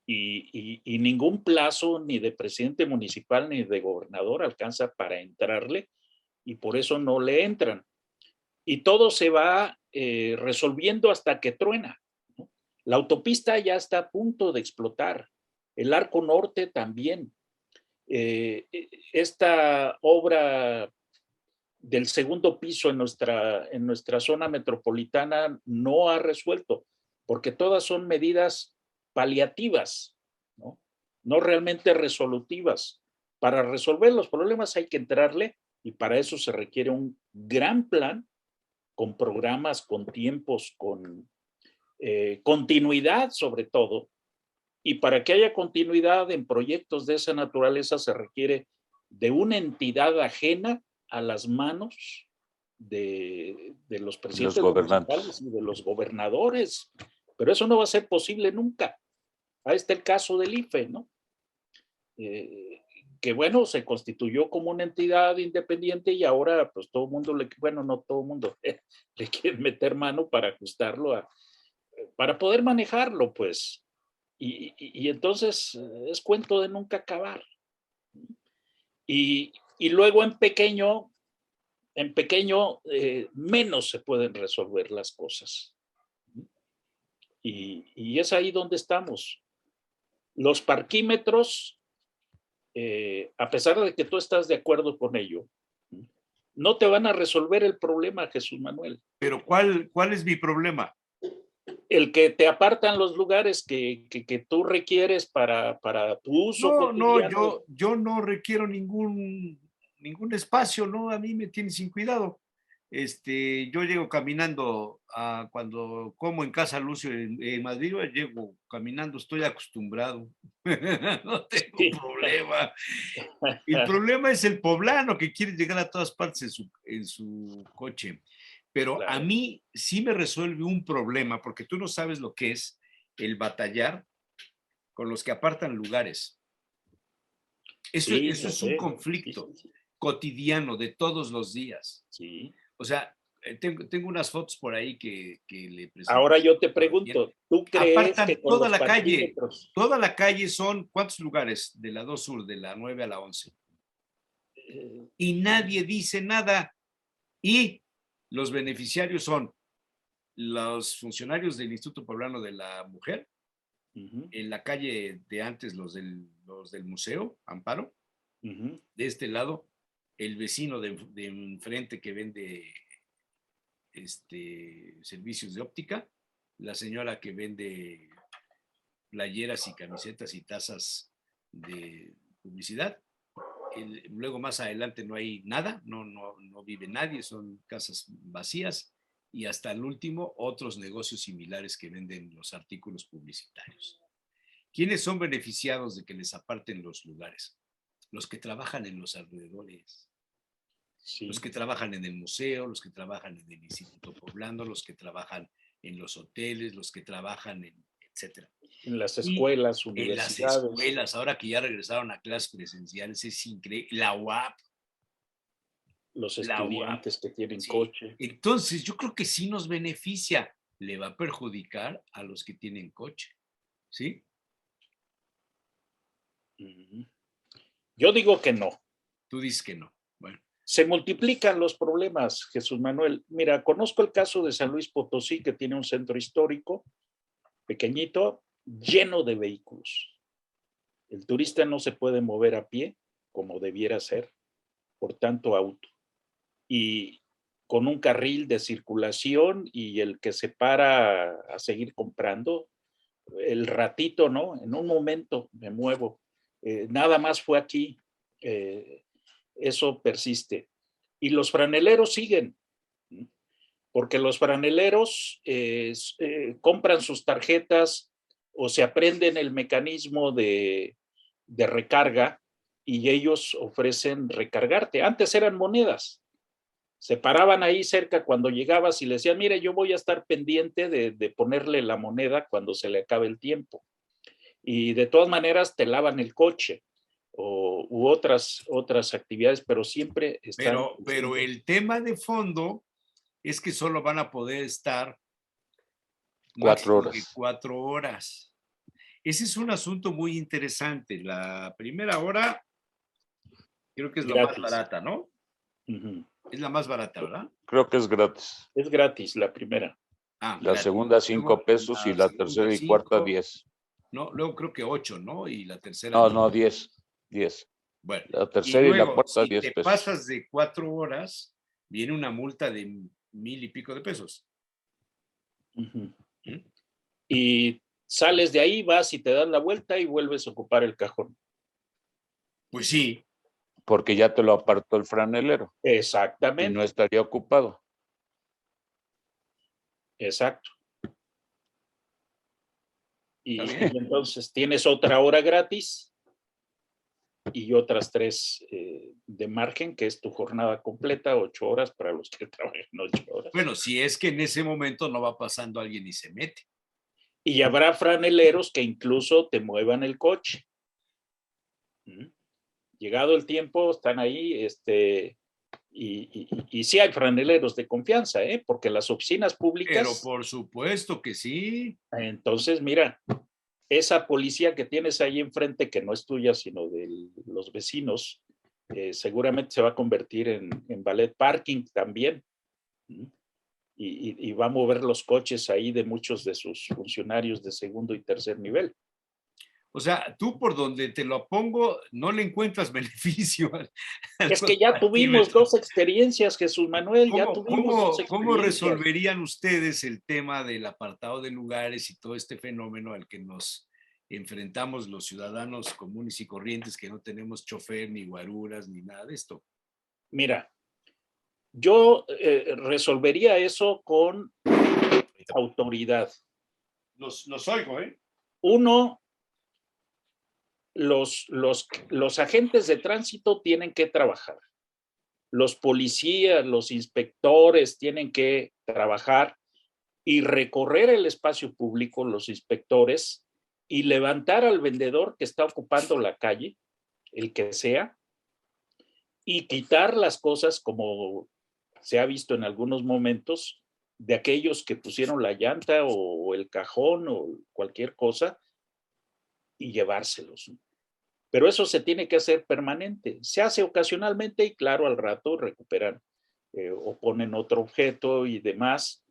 Y ningún plazo ni de presidente municipal ni de gobernador alcanza para entrarle, y por eso no le entran. Y todo se va resolviendo hasta que truena, ¿no? La autopista ya está a punto de explotar, el Arco Norte también. Esta obra del segundo piso en nuestra zona metropolitana no ha resuelto, porque todas son medidas paliativas, no realmente resolutivas. Para resolver los problemas hay que entrarle, y para eso se requiere un gran plan con programas, con tiempos, con continuidad sobre todo. Y para que haya continuidad en proyectos de esa naturaleza se requiere de una entidad ajena a las manos de los presidentes municipales y de los gobernadores. Pero eso no va a ser posible nunca. Ahí está el caso del IFE, ¿no? Que bueno, se constituyó como una entidad independiente y ahora pues todo el mundo, no todo el mundo, le quiere meter mano para ajustarlo, para poder manejarlo, pues. Y entonces es cuento de nunca acabar. Y Y luego en pequeño, menos se pueden resolver las cosas. Y es ahí donde estamos. Los parquímetros, a pesar de que tú estás de acuerdo con ello, no te van a resolver el problema, Jesús Manuel. Pero ¿cuál es mi problema? El que te apartan los lugares que tú requieres para tu uso cotidiano. Yo no requiero ningún espacio, ¿no? A mí me tienen sin cuidado. Yo llego caminando cuando como en Casa Lucio en Madrid, llego caminando, estoy acostumbrado. No tengo problema. El problema es el poblano que quiere llegar a todas partes en su coche. Pero Claro. a mí sí me resuelve un problema, porque tú no sabes lo que es el batallar con los que apartan lugares. Eso es un conflicto cotidiano de todos los días. Sí. O sea, tengo unas fotos por ahí que le presenté. Ahora yo te pregunto, ¿tú crees apartan que con toda los la calle? parquímetros? Toda la calle son, ¿cuántos lugares? De la 2 Sur, de la 9 a la 11. Y nadie dice nada. Y los beneficiarios son los funcionarios del Instituto Poblano de la Mujer, en la calle de antes los del Museo Amparo, de este lado el vecino de enfrente que vende servicios de óptica, la señora que vende playeras y camisetas y tazas de publicidad. Luego más adelante no hay nada, no vive nadie, son casas vacías, y hasta el último otros negocios similares que venden los artículos publicitarios. ¿Quiénes son beneficiados de que les aparten los lugares? Los que trabajan en los alrededores, los que trabajan en el museo, los que trabajan en el Instituto Poblano, los que trabajan en los hoteles, los que trabajan en etcétera. En las escuelas, universidades. En las escuelas, ahora que ya regresaron a clases presenciales, es increíble. La UAP. Los estudiantes que tienen coche. Entonces, yo creo que sí nos beneficia. Le va a perjudicar a los que tienen coche. ¿Sí? Yo digo que no. Tú dices que no. Bueno. Se multiplican los problemas, Jesús Manuel. Mira, conozco el caso de San Luis Potosí, que tiene un centro histórico pequeñito, lleno de vehículos. El turista no se puede mover a pie como debiera ser por tanto auto. Y con un carril de circulación y el que se para a seguir comprando, el ratito, ¿no? En un momento me muevo. Nada más fue aquí. Eso persiste. Y los franeleros siguen, porque los franeleros compran sus tarjetas o se aprenden el mecanismo de recarga y ellos ofrecen recargarte. Antes eran monedas. Se paraban ahí cerca cuando llegabas y le decían, mire, yo voy a estar pendiente de ponerle la moneda cuando se le acabe el tiempo. Y de todas maneras te lavan el coche u otras actividades, pero siempre están... Pero el tema de fondo es que solo van a poder estar 4 horas. 4 horas. Ese es un asunto muy interesante. La primera hora creo que es la más barata, ¿no? Es la más barata, ¿verdad? Creo que es gratis. Es gratis la primera. La gratis. Segunda 5 pesos y la tercera y cuarta 10. No, luego creo que 8, ¿no? Y la tercera... No, 10. Bueno, la tercera y la cuarta si 10 te pesos. pasas de 4 horas, viene una multa de 1,000 y pico de pesos. Y sales de ahí, vas y te das la vuelta y vuelves a ocupar el cajón. Pues sí. Porque ya te lo apartó el franelero. Exactamente. Y no estaría ocupado. Exacto. Y entonces tienes otra hora gratis y otras 3 de margen, que es tu jornada completa, 8 horas para los que trabajan 8 horas. Bueno, si es que en ese momento no va pasando alguien y se mete. Y habrá franeleros que incluso te muevan el coche. Llegado el tiempo, están ahí, y sí hay franeleros de confianza, porque las oficinas públicas... Pero por supuesto que sí. Entonces, mira, esa policía que tienes ahí enfrente, que no es tuya, sino de los vecinos, seguramente se va a convertir en ballet parking también. Y va a mover los coches ahí de muchos de sus funcionarios de segundo y tercer nivel. O sea, tú por donde te lo pongo, no le encuentras beneficio. Es que ya tuvimos dos experiencias, Jesús Manuel, ya tuvimos dos ¿Cómo experiencias. resolverían ustedes el tema del apartado de lugares y todo este fenómeno al que nos enfrentamos los ciudadanos comunes y corrientes que no tenemos chofer, ni guaruras, ni nada de esto? Mira, yo resolvería eso con autoridad. Los oigo, ¿eh? Uno, los agentes de tránsito tienen que trabajar. Los policías, los inspectores tienen que trabajar y recorrer el espacio público, los inspectores, y levantar al vendedor que está ocupando la calle, el que sea, y quitar las cosas, como se ha visto en algunos momentos, de aquellos que pusieron la llanta o el cajón o cualquier cosa, y llevárselos. Pero eso se tiene que hacer permanente. Se hace ocasionalmente y claro, al rato recuperan o ponen otro objeto y demás.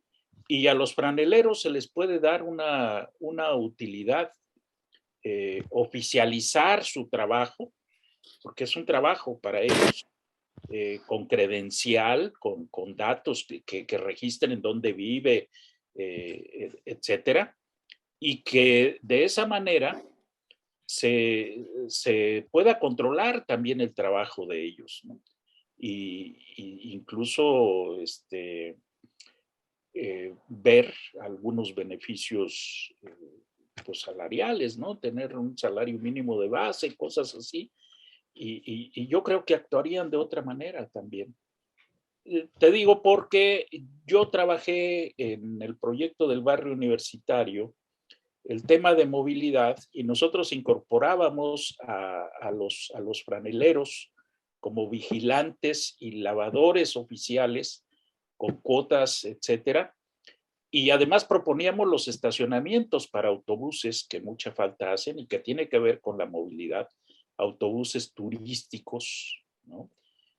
Y a los franeleros se les puede dar una utilidad, oficializar su trabajo, porque es un trabajo para ellos, con credencial, con datos que registren en dónde vive, etcétera, y que de esa manera se pueda controlar también el trabajo de ellos, ¿no? Y incluso ver algunos beneficios pues, salariales, ¿no? Tener un salario mínimo de base, cosas así. Y yo creo que actuarían de otra manera también. Te digo porque yo trabajé en el proyecto del barrio universitario, el tema de movilidad, y nosotros incorporábamos a los franeleros como vigilantes y lavadores oficiales con cuotas, etcétera. Y además proponíamos los estacionamientos para autobuses que mucha falta hacen y que tiene que ver con la movilidad, autobuses turísticos, ¿no?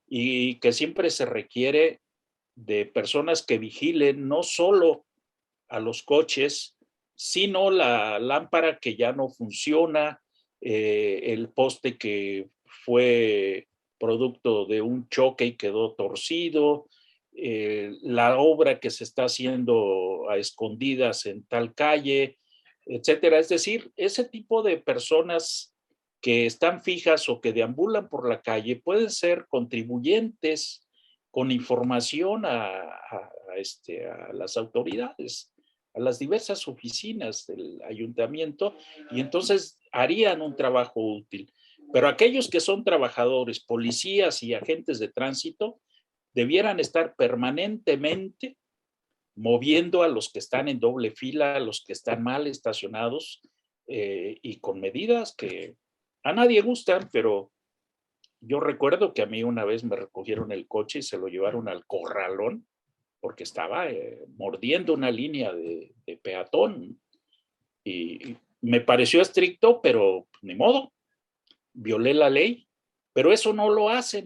Y que siempre se requiere de personas que vigilen no solo a los coches, sino la lámpara que ya no funciona, el poste que fue producto de un choque y quedó torcido, la obra que se está haciendo a escondidas en tal calle, etcétera. Es decir, ese tipo de personas que están fijas o que deambulan por la calle pueden ser contribuyentes con información a las autoridades, a las diversas oficinas del ayuntamiento, y entonces harían un trabajo útil. Pero aquellos que son trabajadores, policías y agentes de tránsito, debieran estar permanentemente moviendo a los que están en doble fila, a los que están mal estacionados, y con medidas que a nadie gustan, pero yo recuerdo que a mí una vez me recogieron el coche y se lo llevaron al corralón porque estaba mordiendo una línea de peatón. Y me pareció estricto, pero ni modo, violé la ley, pero eso no lo hacen.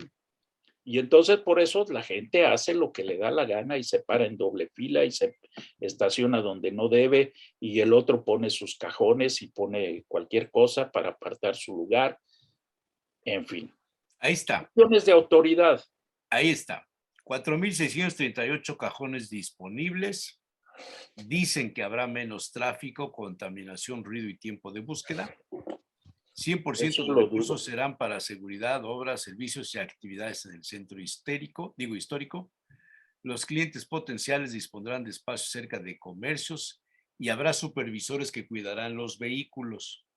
Y entonces por eso la gente hace lo que le da la gana y se para en doble fila y se estaciona donde no debe, y el otro pone sus cajones y pone cualquier cosa para apartar su lugar. En fin. Ahí está. Cuestiones de autoridad. Ahí está. 4,638 cajones disponibles. Dicen que habrá menos tráfico, contaminación, ruido y tiempo de búsqueda. 100% de los recursos serán para seguridad, obras, servicios y actividades en el centro histórico. Los clientes potenciales dispondrán de espacios cerca de comercios y habrá supervisores que cuidarán los vehículos.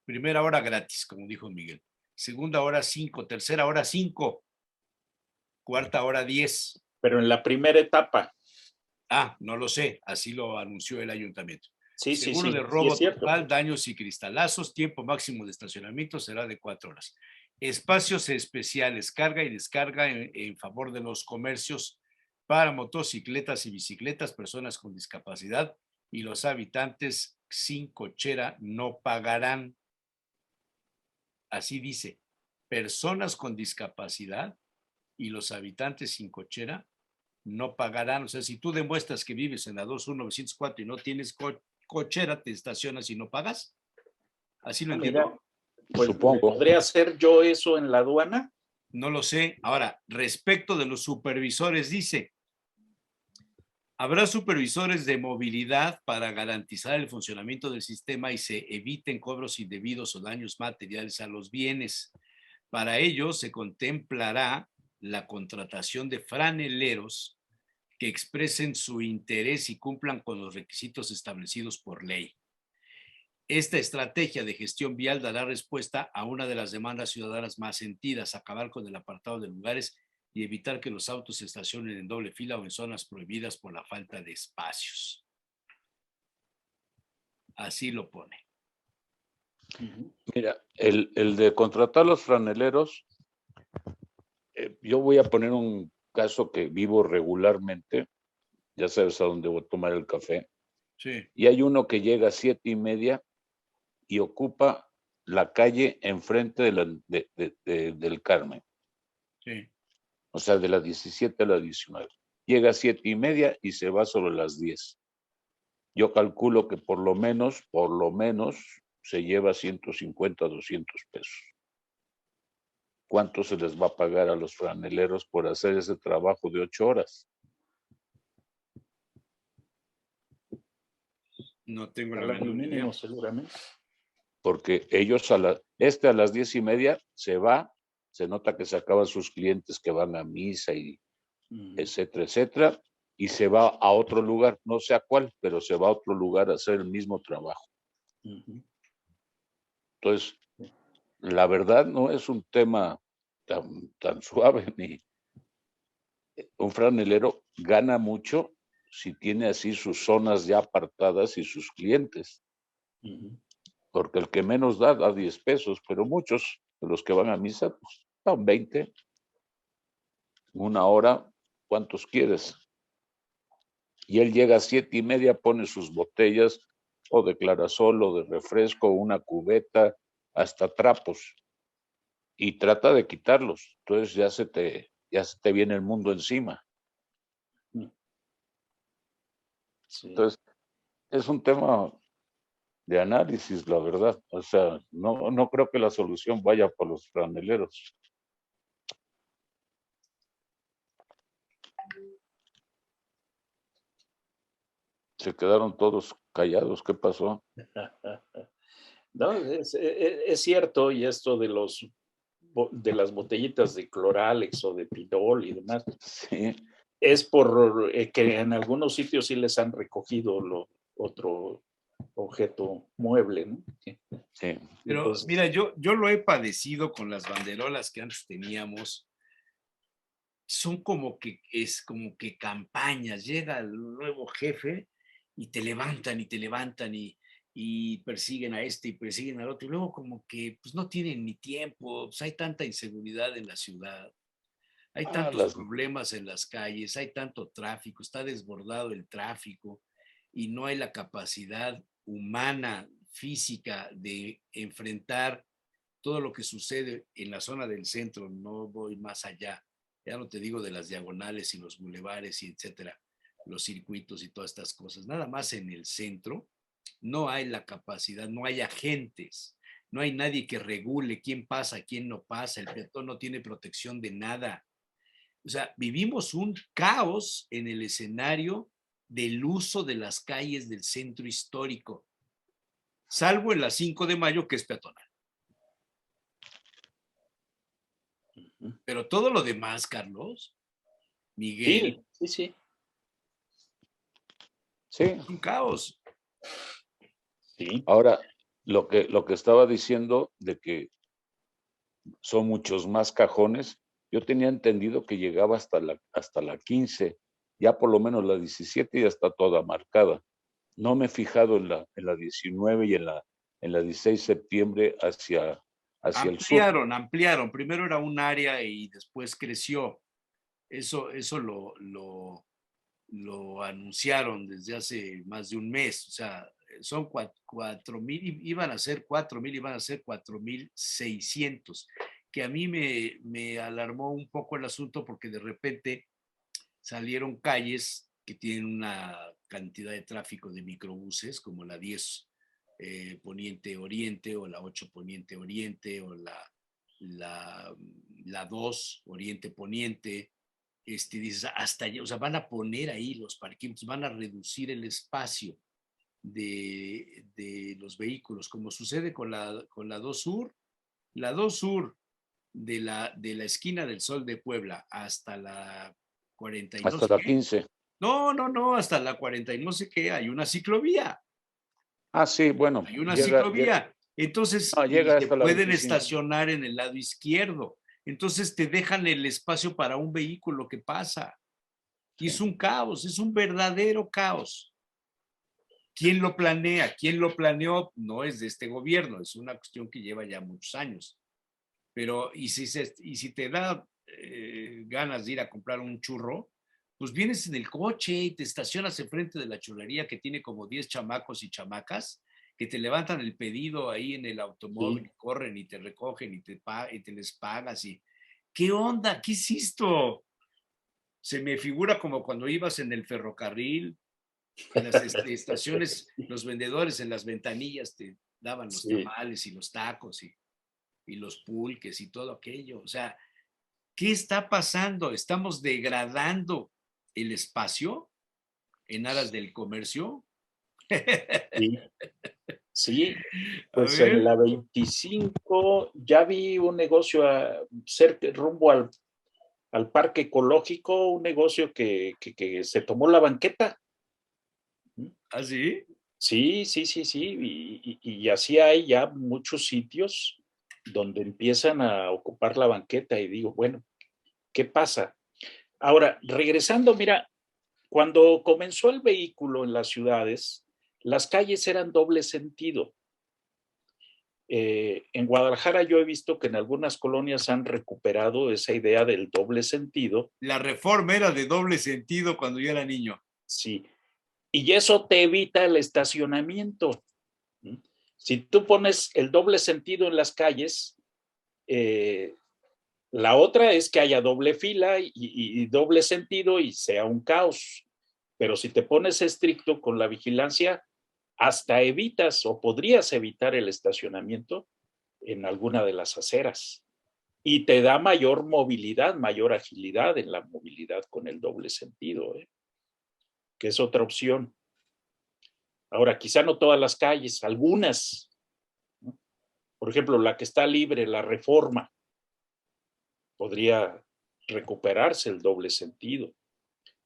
Primera hora gratis, como dijo Miguel. Segunda hora 5, tercera hora 5, cuarta hora 10. Pero en la primera etapa. Ah, no lo sé, así lo anunció el ayuntamiento. Sí, Seguro sí, de robo sí, total, daños y cristalazos, tiempo máximo de estacionamiento será de 4 horas. Espacios especiales, carga y descarga en favor de los comercios para motocicletas y bicicletas, personas con discapacidad, y los habitantes sin cochera no pagarán. Así dice. personas con discapacidad y los habitantes sin cochera no pagarán. O sea, si tú demuestras que vives en la 21904 y no tienes cochera, te estacionas y no pagas. ¿Así lo entiendo? Mira, pues Supongo. ¿podría hacer yo eso en la aduana? No lo sé. Ahora, respecto de los supervisores, dice, habrá supervisores de movilidad para garantizar el funcionamiento del sistema y se eviten cobros indebidos o daños materiales a los bienes. Para ello, se contemplará la contratación de franeleros que expresen su interés y cumplan con los requisitos establecidos por ley. Esta estrategia de gestión vial dará respuesta a una de las demandas ciudadanas más sentidas, acabar con el apartado de lugares y evitar que los autos se estacionen en doble fila o en zonas prohibidas por la falta de espacios. Así lo pone. Mira, el de contratar los franeleros, yo voy a poner un caso que vivo regularmente, ya sabes a dónde voy a tomar el café, Sí. y hay uno que llega a 7:30 y ocupa la calle enfrente del Carmen, Sí. o sea, de la 17 a la 19. Llega a 7:30 y se va sobre las 10. Yo calculo que por lo menos, se lleva 150, 200 pesos. ¿Cuánto se les va a pagar a los franeleros por hacer ese trabajo de 8 horas? No tengo la Salario menor idea. mínimo, seguramente. Porque ellos a las 10:30 se va, se nota que se acaban sus clientes que van a misa y etcétera, etcétera, y se va a otro lugar, no sé a cuál, pero se va a otro lugar a hacer el mismo trabajo. Entonces, la verdad no es un tema tan suave, ni un franelero gana mucho si tiene así sus zonas ya apartadas y sus clientes. Porque el que menos da 10 pesos, pero muchos de los que van a misa, pues dan 20. Una hora, ¿cuántos quieres? Y él llega a 7:30, pone sus botellas o de clarasol o de refresco, una cubeta, hasta trapos, y trata de quitarlos. Entonces ya se te viene el mundo encima. Sí. Entonces, es un tema de análisis, la verdad. O sea, no creo que la solución vaya por los franeleros. Se quedaron todos callados. ¿Qué pasó? No, es cierto, y esto de las botellitas de Cloralex o de Pidol y demás, Sí, es por que en algunos sitios sí les han recogido otro objeto mueble, ¿no? sí. Pero Entonces, mira, yo lo he padecido con las banderolas que antes teníamos. Son como que campañas. Llega el nuevo jefe y te levantan y persiguen a este y persiguen al otro. Y luego como que pues no tienen ni tiempo. Pues hay tanta inseguridad en la ciudad. Hay tantos Las problemas en las calles, hay tanto tráfico, está desbordado el tráfico y no hay la capacidad humana, física de enfrentar todo lo que sucede en la zona del centro. No voy más allá. Ya no te digo de las diagonales y los bulevares y etcétera, los circuitos y todas estas cosas. Nada más en el centro no hay la capacidad, no hay agentes, no hay nadie que regule quién pasa, quién no pasa. El peatón no tiene protección de nada. O sea, vivimos un caos en el escenario del uso de las calles del centro histórico, salvo en la 5 de mayo, que es peatonal. Pero todo lo demás, Carlos, Miguel, sí. Sí. es un caos. Sí. Ahora, lo que estaba diciendo de que son muchos más cajones, yo tenía entendido que llegaba hasta la 15, ya por lo menos la 17 ya está toda marcada. No me he fijado en la 19 y en la 16 de septiembre hacia el sur. Ampliaron. Primero era un área y después creció. Eso lo anunciaron desde hace más de un mes. O sea, son 4,000, iban a ser 4,000, iban a ser 4,600. que a mí me alarmó un poco el asunto porque de repente salieron calles que tienen una cantidad de tráfico de microbuses, como la 10 Poniente Oriente, o la 8 Poniente Oriente, o la 2 Oriente Poniente. Dices, hasta allá, o sea, van a poner ahí los parquímetros, van a reducir el espacio de los vehículos, como sucede con la 2 Sur. La 2 Sur, de la esquina del Sol de Puebla hasta la 40 y no Hasta sé la qué. 15. No, hasta la 40 y no sé qué, hay una ciclovía. Ah, sí, bueno, Hay una llega, ciclovía. Entonces, no, y llega se hasta la pueden 25. estacionar en el lado izquierdo. Entonces te dejan el espacio para un vehículo que pasa. Y es un caos, es un verdadero caos. ¿Quién lo planea? ¿Quién lo planeó? No es de este gobierno, es una cuestión que lleva ya muchos años. Pero, y si te da ganas de ir a comprar un churro, pues vienes en el coche y te estacionas enfrente de la churrería que tiene como 10 chamacos y chamacas que te levantan el pedido ahí en el automóvil, Sí. corren y te recogen y te les pagas. ¿Qué onda? ¿Qué hiciste? Se me figura como cuando ibas en el ferrocarril, en las estaciones, los vendedores en las ventanillas te daban los Sí. tamales y los tacos y los pulques y todo aquello. O sea, ¿qué está pasando? ¿Estamos degradando el espacio en aras del comercio? Sí. Sí, A pues en ver, la 25 ya vi un negocio cerca, rumbo al parque ecológico, un negocio que se tomó la banqueta. ¿así? Sí, sí, sí, sí, y así hay ya muchos sitios donde empiezan a ocupar la banqueta y digo, bueno, ¿qué pasa? Ahora, regresando, mira, cuando comenzó el vehículo en las ciudades, las calles eran doble sentido. En Guadalajara yo he visto que en algunas colonias han recuperado esa idea del doble sentido. La reforma era de doble sentido cuando yo era niño. Sí, y eso te evita el estacionamiento. Si tú pones el doble sentido en las calles, la otra es que haya doble fila y doble sentido y sea un caos. Pero si te pones estricto con la vigilancia, hasta evitas o podrías evitar el estacionamiento en alguna de las aceras. Y te da mayor movilidad, mayor agilidad en la movilidad con el doble sentido, que es otra opción. Ahora, quizá no todas las calles, algunas, ¿no? Por ejemplo, la que está libre, la Reforma, podría recuperarse el doble sentido.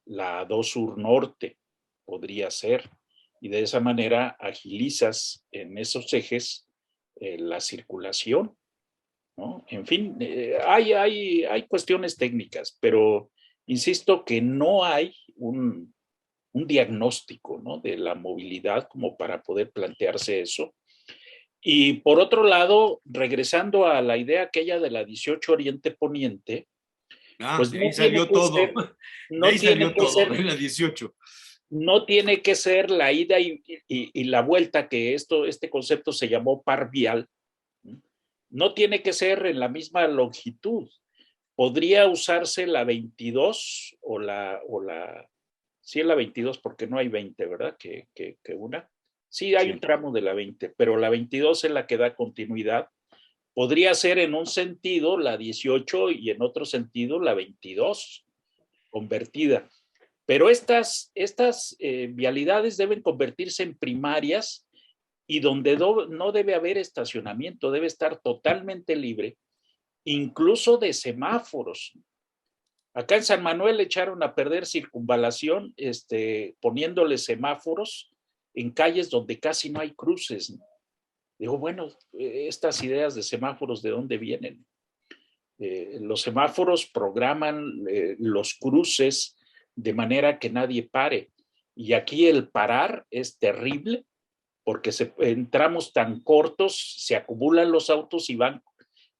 La 2 Sur Norte podría ser. Y de esa manera agilizas en esos ejes la circulación, ¿no? En fin, hay cuestiones técnicas, pero insisto que no hay un diagnóstico, ¿no?, de la movilidad como para poder plantearse eso. Y por otro lado, regresando a la idea aquella de la 18 Oriente Poniente, pues De ahí salió todo. De ahí no tiene salió que todo, ser, de la 18. no tiene que ser la ida y la vuelta, que este concepto se llamó par vial. No tiene que ser en la misma longitud. Podría usarse la 22 sí, la 22 porque no hay 20, ¿verdad? Que una. Sí, hay un tramo de la 20, pero la 22 es la que da continuidad. Podría ser en un sentido la 18 y en otro sentido la 22 convertida. Pero estas vialidades deben convertirse en primarias y donde no debe haber estacionamiento, debe estar totalmente libre, incluso de semáforos. Acá en San Manuel echaron a perder circunvalación, poniéndole semáforos en calles donde casi no hay cruces, ¿no? Digo, bueno, estas ideas de semáforos, ¿de dónde vienen? Los semáforos programan los cruces de manera que nadie pare. Y aquí el parar es terrible porque en tramos tan cortos se acumulan los autos y van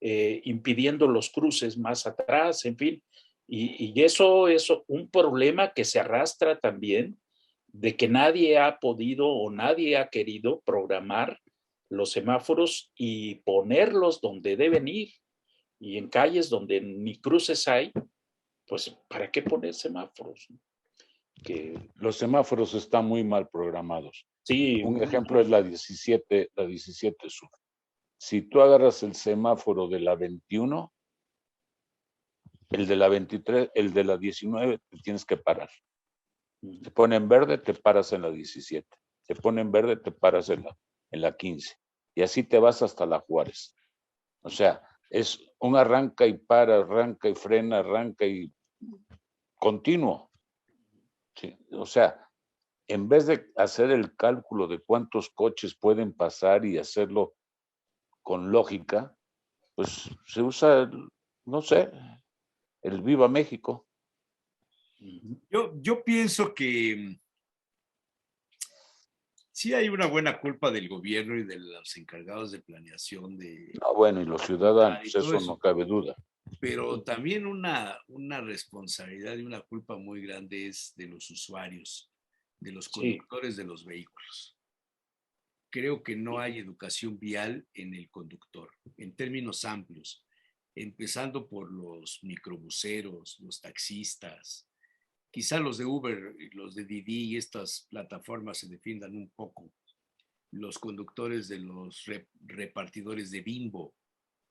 impidiendo los cruces más atrás, en fin. Y eso es un problema que se arrastra también de que nadie ha podido o nadie ha querido programar los semáforos y ponerlos donde deben ir. Y en calles donde ni cruces hay, pues ¿para qué poner semáforos? Que Los semáforos están muy mal programados. sí, Un ejemplo es la 17 Sur. Si tú agarras el semáforo de la 21, el de la 23, el de la 19, te tienes que parar. Se pone en verde, te paras en la 17. Se pone en verde, te paras en la 15. Y así te vas hasta la Juárez. O sea, es un arranca y para, arranca y frena, arranca y continuo. Sí, o sea, en vez de hacer el cálculo de cuántos coches pueden pasar y hacerlo con lógica, pues se usa, no sé, el Viva México. Yo pienso que sí hay una buena culpa del gobierno y de los encargados de planeación No, bueno, y los ciudadanos, y todo eso no eso, cabe duda. pero también una responsabilidad y una culpa muy grande es de los usuarios, de los sí, conductores de los vehículos. Creo que no hay educación vial en el conductor, en términos amplios, empezando por los microbuseros, los taxistas, quizá los de Uber, los de Didi y estas plataformas se defiendan un poco, los conductores de los repartidores de Bimbo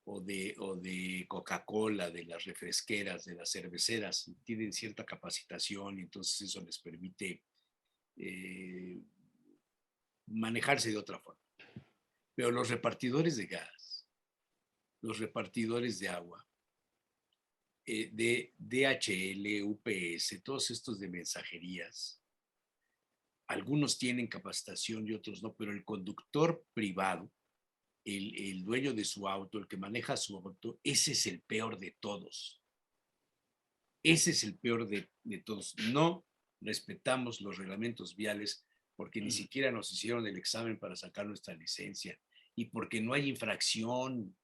o de Coca-Cola, de las refresqueras, de las cerveceras, tienen cierta capacitación y entonces eso les permite eh, manejarse de otra forma. Pero los repartidores de gas, los repartidores de agua, de DHL, UPS, todos estos de mensajerías, algunos tienen capacitación y otros no, pero el conductor privado, el dueño de su auto, el que maneja su auto, ese es el peor de todos. Ese es el peor de todos. No respetamos los reglamentos viales porque ni siquiera nos hicieron el examen para sacar nuestra licencia y porque no hay infracción.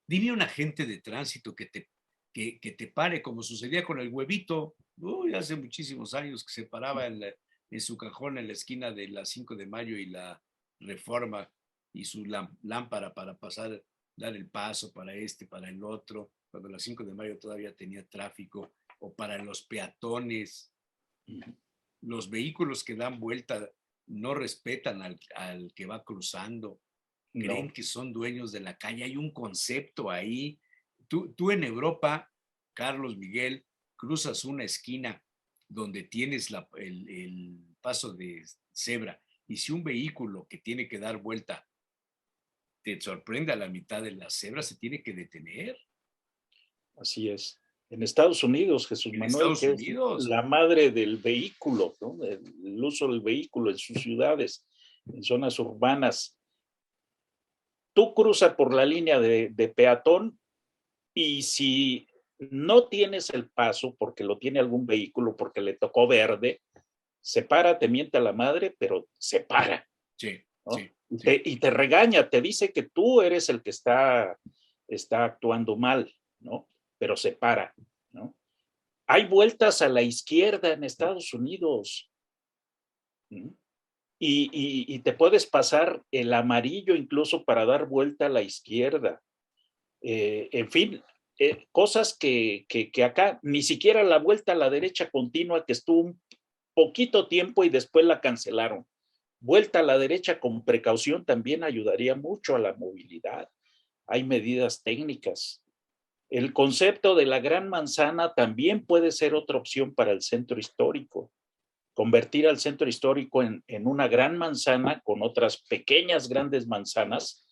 Dime un agente de tránsito que te pare, como sucedía con el huevito, hace muchísimos años que se paraba en su cajón en la esquina de la 5 de Mayo y la Reforma y su lámpara para pasar, dar el paso para para el otro, cuando la 5 de Mayo todavía tenía tráfico, o para los peatones. Los vehículos que dan vuelta no respetan al que va cruzando, creen no, que son dueños de la calle. Hay un concepto ahí. Tú en Europa, Carlos Miguel, cruzas una esquina donde tienes el paso de cebra y si un vehículo que tiene que dar vuelta te sorprende a la mitad de la cebra, se tiene que detener. así es. En Estados Unidos, Jesús En Manuel, Estados que es Unidos, la madre del vehículo, ¿no? El uso del vehículo en sus ciudades, en zonas urbanas. Tú cruzas por la línea de peatón y si no tienes el paso porque lo tiene algún vehículo, porque le tocó verde, se para, te miente a la madre, pero se para, sí, ¿no? sí, Y sí. te regaña, te dice que tú eres el que está actuando mal, ¿no? Pero se para, ¿no? Hay vueltas a la izquierda en Estados Unidos, ¿no? Y te puedes pasar el amarillo incluso para dar vuelta a la izquierda. En fin, cosas que acá ni siquiera la vuelta a la derecha continua que estuvo un poquito tiempo y después la cancelaron. Vuelta a la derecha con precaución también ayudaría mucho a la movilidad. Hay medidas técnicas. El concepto de la gran manzana también puede ser otra opción para el centro histórico. Convertir al centro histórico en una gran manzana con otras pequeñas grandes manzanas,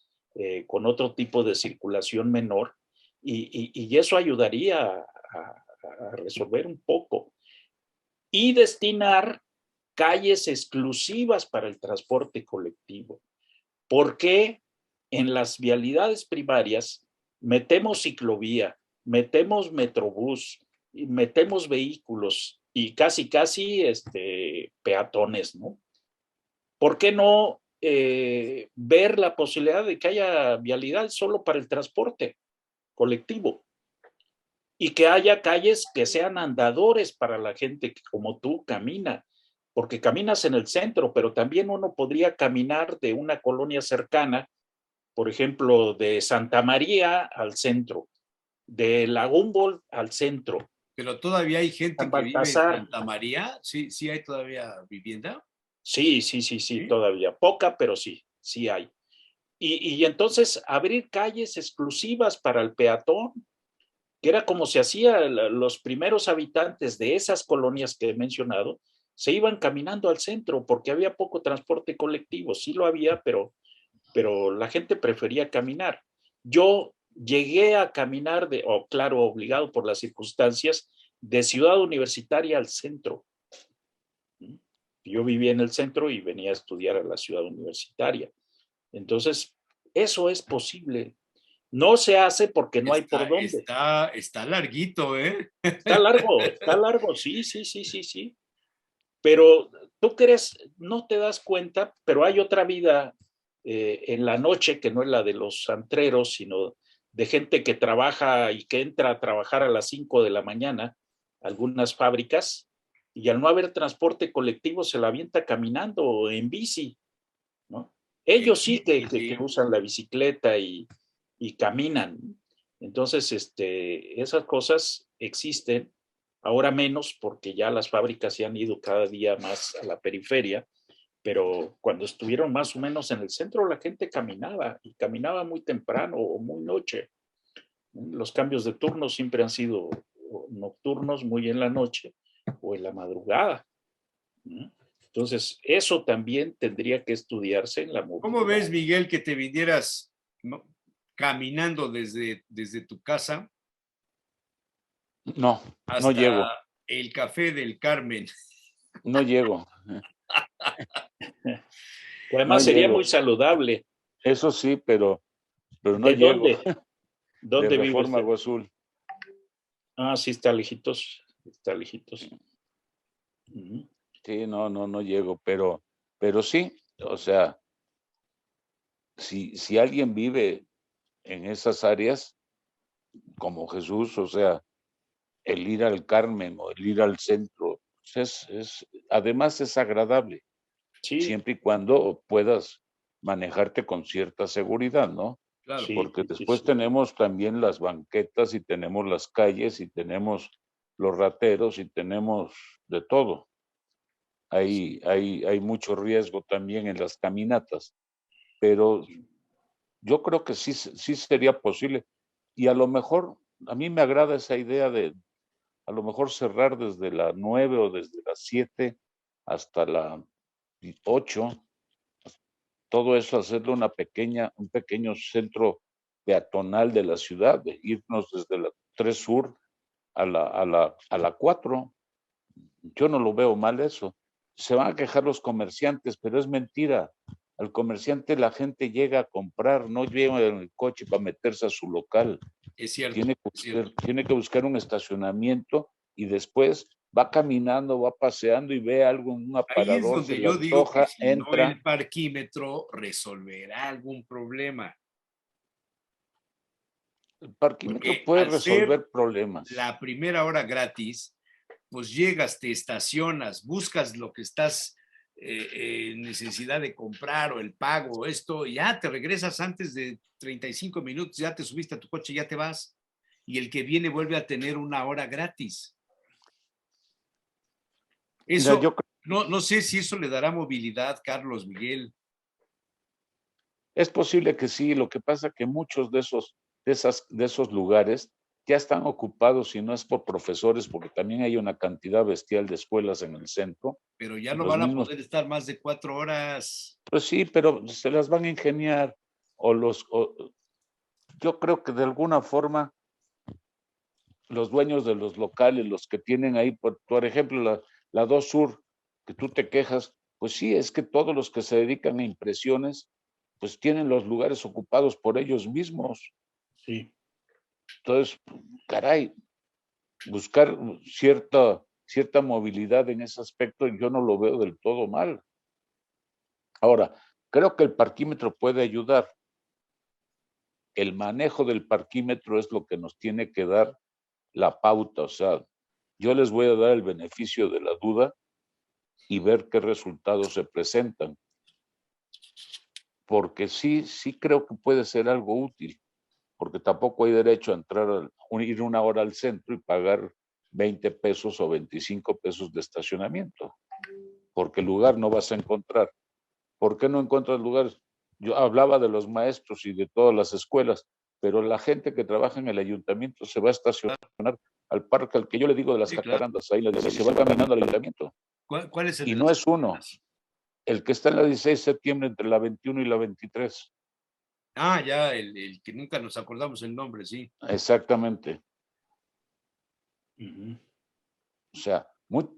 con otro tipo de circulación menor, y eso ayudaría a resolver un poco. Y destinar calles exclusivas para el transporte colectivo. ¿Por qué en las vialidades primarias metemos ciclovía, metemos metrobús, metemos vehículos y casi peatones, ¿no? ¿Por qué no ver la posibilidad de que haya vialidad solo para el transporte colectivo? Y que haya calles que sean andadores para la gente que como tú camina, porque caminas en el centro, pero también uno podría caminar de una colonia cercana, por ejemplo, de Santa María al centro, de la Humboldt al centro. Pero todavía hay gente San que vive en Baltasar. Santa María. Sí, sí hay todavía vivienda. Sí, ¿Sí? todavía. Poca, pero sí hay. Y entonces abrir calles exclusivas para el peatón, que era como se hacía. Los primeros habitantes de esas colonias que he mencionado se iban caminando al centro porque había poco transporte colectivo. Sí lo había, pero la gente prefería caminar. Yo llegué a caminar, claro, obligado por las circunstancias, de Ciudad Universitaria al centro. Yo vivía en el centro y venía a estudiar a la Ciudad Universitaria. Entonces, eso es posible. No se hace porque no hay por dónde. Está larguito, ¿eh? Está largo, sí. Pero tú crees, no te das cuenta, pero hay otra vida en la noche que no es la de los antreros, sino de gente que trabaja y que entra a trabajar a las 5 de la mañana, algunas fábricas, y al no haber transporte colectivo se la avienta caminando o en bici, ¿no? Ellos sí que usan la bicicleta y caminan. Entonces, esas cosas existen, ahora menos porque ya las fábricas se han ido cada día más a la periferia, pero cuando estuvieron más o menos en el centro, la gente caminaba y caminaba muy temprano o muy noche. Los cambios de turno siempre han sido nocturnos, muy en la noche o en la madrugada. Entonces, eso también tendría que estudiarse en la ¿Cómo movilidad. ves, Miguel, que te vinieras caminando desde tu casa No, no llego, hasta el Café del Carmen? no llego, Que no además sería muy llego. saludable. Eso sí, pero no ¿De llego. dónde? De ¿Dónde vive Reforma usted? Agua Azul. Ah, sí, está lejitos. Está lejitos. Uh-huh. Sí, no llego, pero sí, o sea, si alguien vive en esas áreas, como Jesús, o sea, el ir al Carmen o el ir al centro, pues además es agradable, Sí, siempre y cuando puedas manejarte con cierta seguridad, ¿no? Claro. Porque sí. después tenemos también las banquetas y tenemos las calles y tenemos los rateros y tenemos de todo. Hay mucho riesgo también en las caminatas, pero yo creo que sí sería posible. Y a lo mejor, a mí me agrada esa idea de a lo mejor cerrar desde las 9 o desde las 7 hasta las 8, todo eso hacerlo un pequeño centro peatonal de la ciudad, de irnos desde la 3 Sur a la 4. Yo no lo veo mal eso. Se van a quejar los comerciantes, pero es mentira. Al comerciante la gente llega a comprar, no lleva en el coche para meterse a su local. Es cierto, Tiene que es cierto. tiene que buscar un estacionamiento y después va caminando, va paseando y ve algo en un Ahí es aparador, se donde le yo digo que antoja, si no entra. el parquímetro resolverá algún problema. El parquímetro Porque puede al ser resolver problemas. la primera hora gratis, pues llegas, te estacionas, buscas lo que estás en necesidad de comprar o el pago, esto, ya te regresas antes de 35 minutos, ya te subiste a tu coche, ya te vas. Y el que viene vuelve a tener una hora gratis. Mira, Eso, yo no sé si eso le dará movilidad, Carlos, Miguel. Es posible que sí, lo que pasa que muchos de esos lugares ya están ocupados, si no es por profesores, porque también hay una cantidad bestial de escuelas en el centro, Pero ya y no los van a mismos, poder estar más de 4 horas. pues sí, pero se las van a ingeniar, yo creo que de alguna forma los dueños de los locales, los que tienen ahí, por ejemplo, la 2 Sur, que tú te quejas, pues sí, es que todos los que se dedican a impresiones, pues tienen los lugares ocupados por ellos mismos. Sí. Entonces, caray, buscar cierta movilidad en ese aspecto, yo no lo veo del todo mal. Ahora, creo que el parquímetro puede ayudar. El manejo del parquímetro es lo que nos tiene que dar la pauta. O sea, yo les voy a dar el beneficio de la duda y ver qué resultados se presentan. Porque sí creo que puede ser algo útil. porque tampoco hay derecho a entrar, ir una hora al centro y pagar 20 pesos o 25 pesos de estacionamiento, porque lugar no vas a encontrar. ¿Por qué no encuentras lugares? Yo hablaba de los maestros y de todas las escuelas, pero la gente que trabaja en el ayuntamiento se va a estacionar al parque al que yo le digo de las jacarandas, ahí le dice, se va caminando al ayuntamiento. ¿Cuál es el Y de no las es uno, jacarandas? el que está en la 16 de septiembre entre la 21 y la 23. Ah, ya, el que nunca nos acordamos el nombre, sí. Exactamente. Ujú. O sea,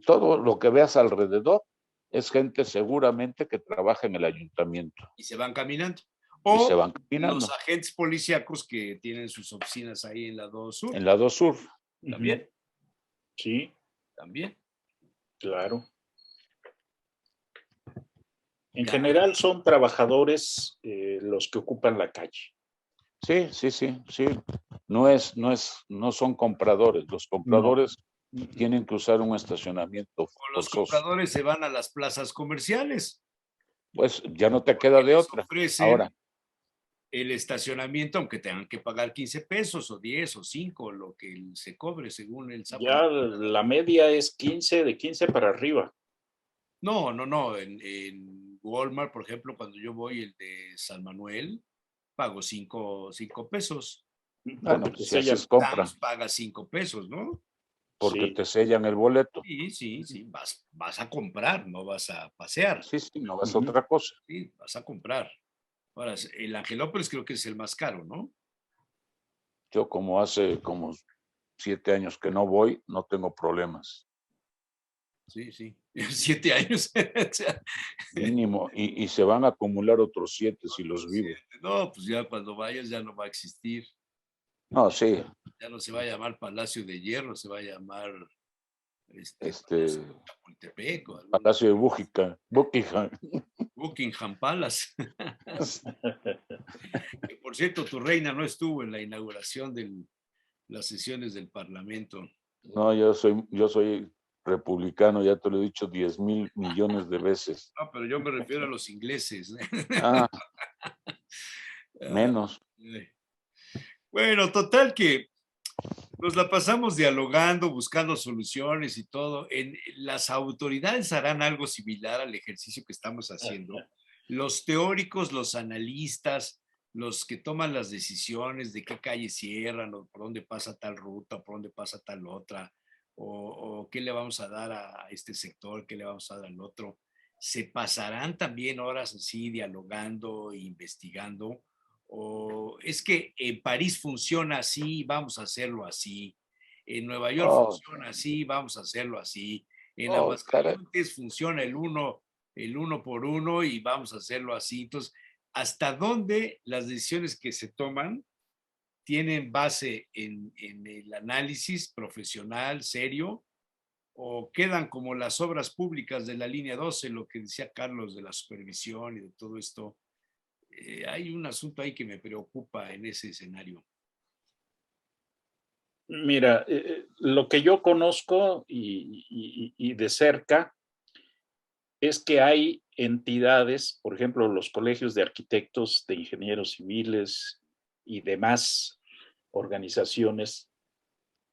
todo lo que veas alrededor es gente seguramente que trabaja en el ayuntamiento Y se van caminando. y se O van los caminando agentes policíacos que tienen sus oficinas ahí en la 2 Sur. en la 2 Sur. También, Sí, también. claro. En Ya. general son trabajadores los que ocupan la calle. Sí, sí, sí, sí. No son compradores. Los No. compradores tienen que usar un estacionamiento O los forzoso. compradores se van a las plazas comerciales. Pues ya no te queda Que de les otra. ofrecen Ahora, el estacionamiento, aunque tengan que pagar 15 pesos o 10 o 5, lo que se cobre según el sapo. Ya la media es 15, de 15 para arriba. No, no, no. En Walmart, por ejemplo, cuando yo voy el de San Manuel, pago 5 pesos. bueno, Porque te si haces sellan. compra, Sam's paga 5 pesos, ¿no? porque Sí. te sellan el boleto. Sí, sí, sí. Vas a comprar, no vas a pasear. Sí, sí, no vas a Ujú. otra cosa. Sí, vas a comprar. Ahora, el Angelópolis creo que es el más caro, ¿no? Yo como hace como 7 años que no voy, no tengo problemas. Sí, sí. 7 años. O sea, Mínimo. Y se van a acumular otros 7 si los vivo. no, pues ya cuando vayas ya no va a existir. No, sí. Ya no se va a llamar Palacio de Hierro, se va a llamar Palacio Este, de Chapultepec o algún Palacio de Buckingham. Buckingham Palace. Que, por cierto, tu reina no estuvo en la inauguración de las sesiones del Parlamento. No, yo soy republicano, ya te lo he dicho 10,000 millones de veces. No, pero yo me refiero a los ingleses. Ah, Ah, menos. bueno, total que nos la pasamos dialogando, buscando soluciones y todo. Las autoridades harán algo similar al ejercicio que estamos haciendo. Los teóricos, los analistas, los que toman las decisiones de qué calle cierran o por dónde pasa tal ruta, por dónde pasa tal otra, o qué le vamos a dar a este sector, qué le vamos a dar al otro, se pasarán también horas así dialogando e investigando. O es que en París funciona así, vamos a hacerlo así. En Nueva York Oh, funciona así, vamos a hacerlo así. En caray. Aguascalientes funciona el uno por uno y vamos a hacerlo así. Entonces, ¿hasta dónde las decisiones que se toman tienen base en el análisis profesional, serio, o quedan como las obras públicas de la línea 12, lo que decía Carlos de la supervisión y de todo esto? Hay un asunto ahí que me preocupa en ese escenario. Mira, lo que yo conozco y de cerca es que hay entidades, por ejemplo, los colegios de arquitectos, de ingenieros civiles y demás organizaciones,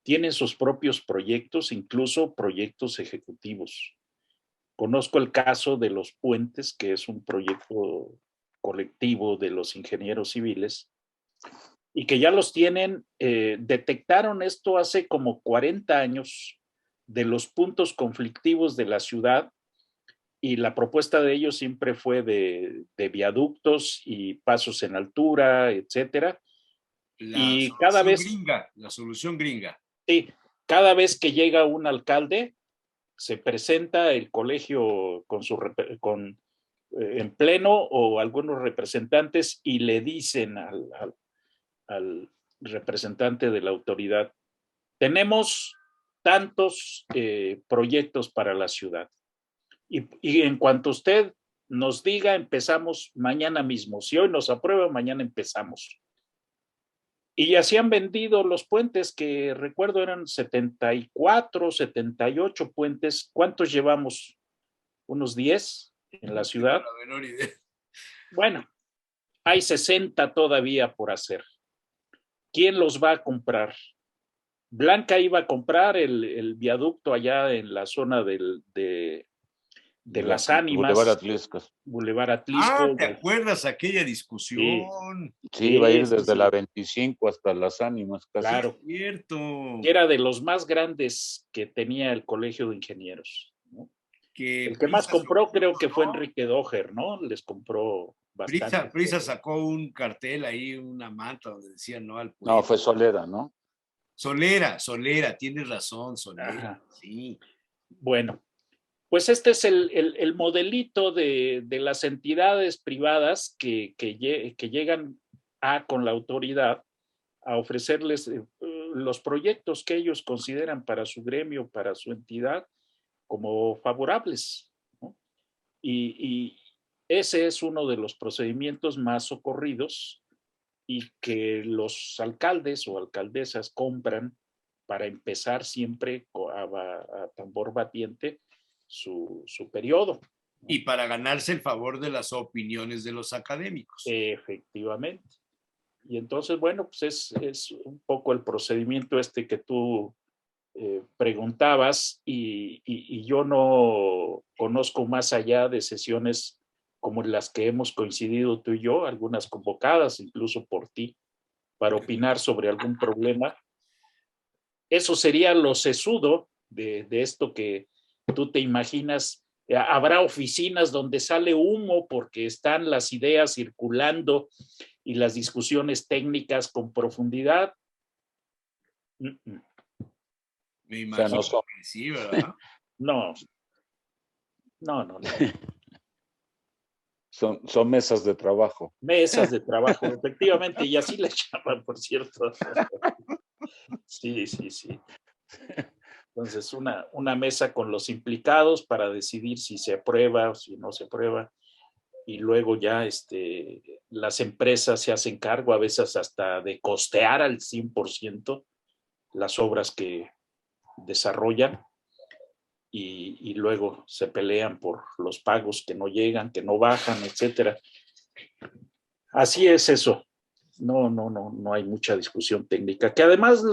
tienen sus propios proyectos, incluso proyectos ejecutivos. Conozco el caso de los puentes, que es un proyecto colectivo de los ingenieros civiles, y que ya los tienen, detectaron esto hace como 40 años de los puntos conflictivos de la ciudad, y la propuesta de ellos siempre fue de viaductos y pasos en altura, etcétera. Y La solución gringa. sí, cada vez que llega un alcalde, se presenta el colegio en pleno o algunos representantes y le dicen al representante de la autoridad, tenemos tantos proyectos para la ciudad. Y en cuanto usted nos diga, empezamos mañana mismo. Si hoy nos aprueba, mañana empezamos. Y así han vendido los puentes, que recuerdo eran 74, 78 puentes. ¿Cuántos llevamos? ¿Unos 10 en la No tengo ciudad? la menor idea. Bueno, hay 60 todavía por hacer. ¿quién los va a comprar? Blanca iba a comprar el viaducto allá en la zona de las Boulevard Ánimas, Atliscas. Boulevard Ah, Atlisco. ¿te acuerdas aquella Sí, discusión? Sí, va a ir desde la sí, 25 hasta las Ánimas, casi. claro. Cierto. Que era de los más grandes que tenía el Colegio de Ingenieros, ¿no? Que El que más Prisa se compró creo opuso, que fue ¿no? Enrique Doher, ¿no? Les compró bastante. Prisa sacó un cartel ahí, una manta donde decía no al No, pueblo. fue Solera, ¿no? Solera, tienes razón, Solera, Ajá. sí. Bueno, pues este es el modelito de las entidades privadas que llegan con la autoridad a ofrecerles los proyectos que ellos consideran para su gremio, para su entidad, como favorables, ¿no? Y ese es uno de los procedimientos más socorridos y que los alcaldes o alcaldesas compran para empezar siempre a tambor batiente su periodo. Y para ganarse el favor de las opiniones de los académicos. Efectivamente. Y entonces, bueno, pues es un poco el procedimiento este que tú preguntabas y yo no conozco más allá de sesiones como las que hemos coincidido tú y yo, algunas convocadas incluso por ti, para opinar sobre algún problema. Eso sería lo sesudo de esto que tú te imaginas. Habrá oficinas donde sale humo porque están las ideas circulando y las discusiones técnicas con profundidad. Me O sea, imagino no son, que sí, ¿verdad? No, no. son mesas de trabajo. Mesas de trabajo, efectivamente, y así le llaman, por cierto. Sí. Entonces, una mesa con los implicados para decidir si se aprueba o si no se aprueba. Y luego ya las empresas se hacen cargo a veces hasta de costear al 100% las obras que desarrollan y luego se pelean por los pagos que no llegan, que no bajan, etcétera. Así es eso. No hay mucha discusión técnica, que además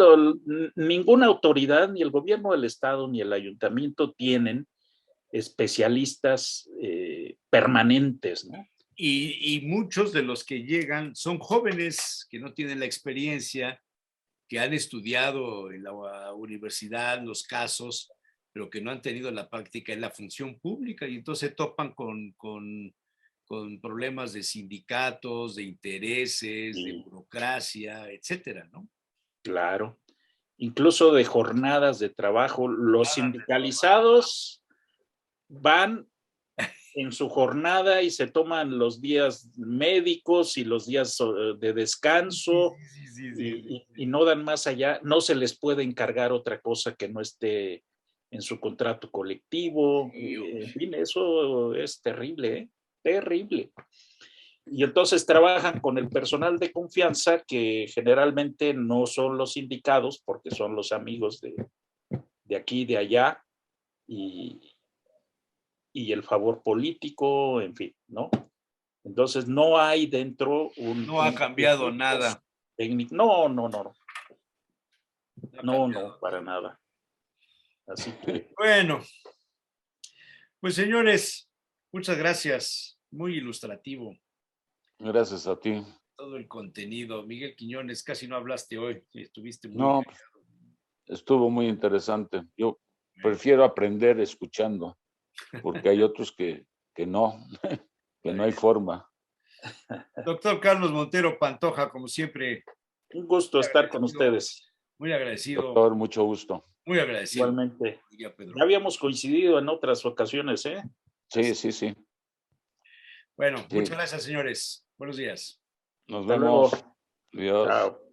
ninguna autoridad, ni el gobierno del estado, ni el ayuntamiento tienen especialistas permanentes, ¿no? Y muchos de los que llegan son jóvenes que no tienen la experiencia, que han estudiado en la universidad los casos, pero que no han tenido la práctica en la función pública y entonces topan con problemas de sindicatos, de intereses, de Y burocracia, etcétera, ¿no? claro, incluso de jornadas de trabajo, los sindicalizados van en su jornada y se toman los días médicos y los días de descanso y no dan más allá, no se les puede encargar otra cosa que no esté en su contrato colectivo, en fin, eso es terrible, ¿eh? Terrible. Y entonces trabajan con el personal de confianza que generalmente no son los indicados porque son los amigos de aquí, de allá y el favor político, en fin, ¿no? Entonces no hay dentro no ha cambiado nada. Técnico. No, para nada. Así que. Bueno, pues señores, muchas gracias. Muy ilustrativo. Gracias a ti. Todo el contenido. Miguel Quiñones, casi no hablaste hoy. Estuviste muy No, estuvo muy interesante. Yo prefiero aprender escuchando, porque hay otros que no, que no hay forma. Doctor Carlos Montero Pantoja, como siempre. Un gusto estar con ustedes. Muy agradecido. Doctor, mucho gusto. Muy agradecido. Igualmente. Ya habíamos coincidido en otras ocasiones, ¿eh? Sí. Bueno, muchas gracias, señores. Buenos días. Nos vemos. Adiós. Chao.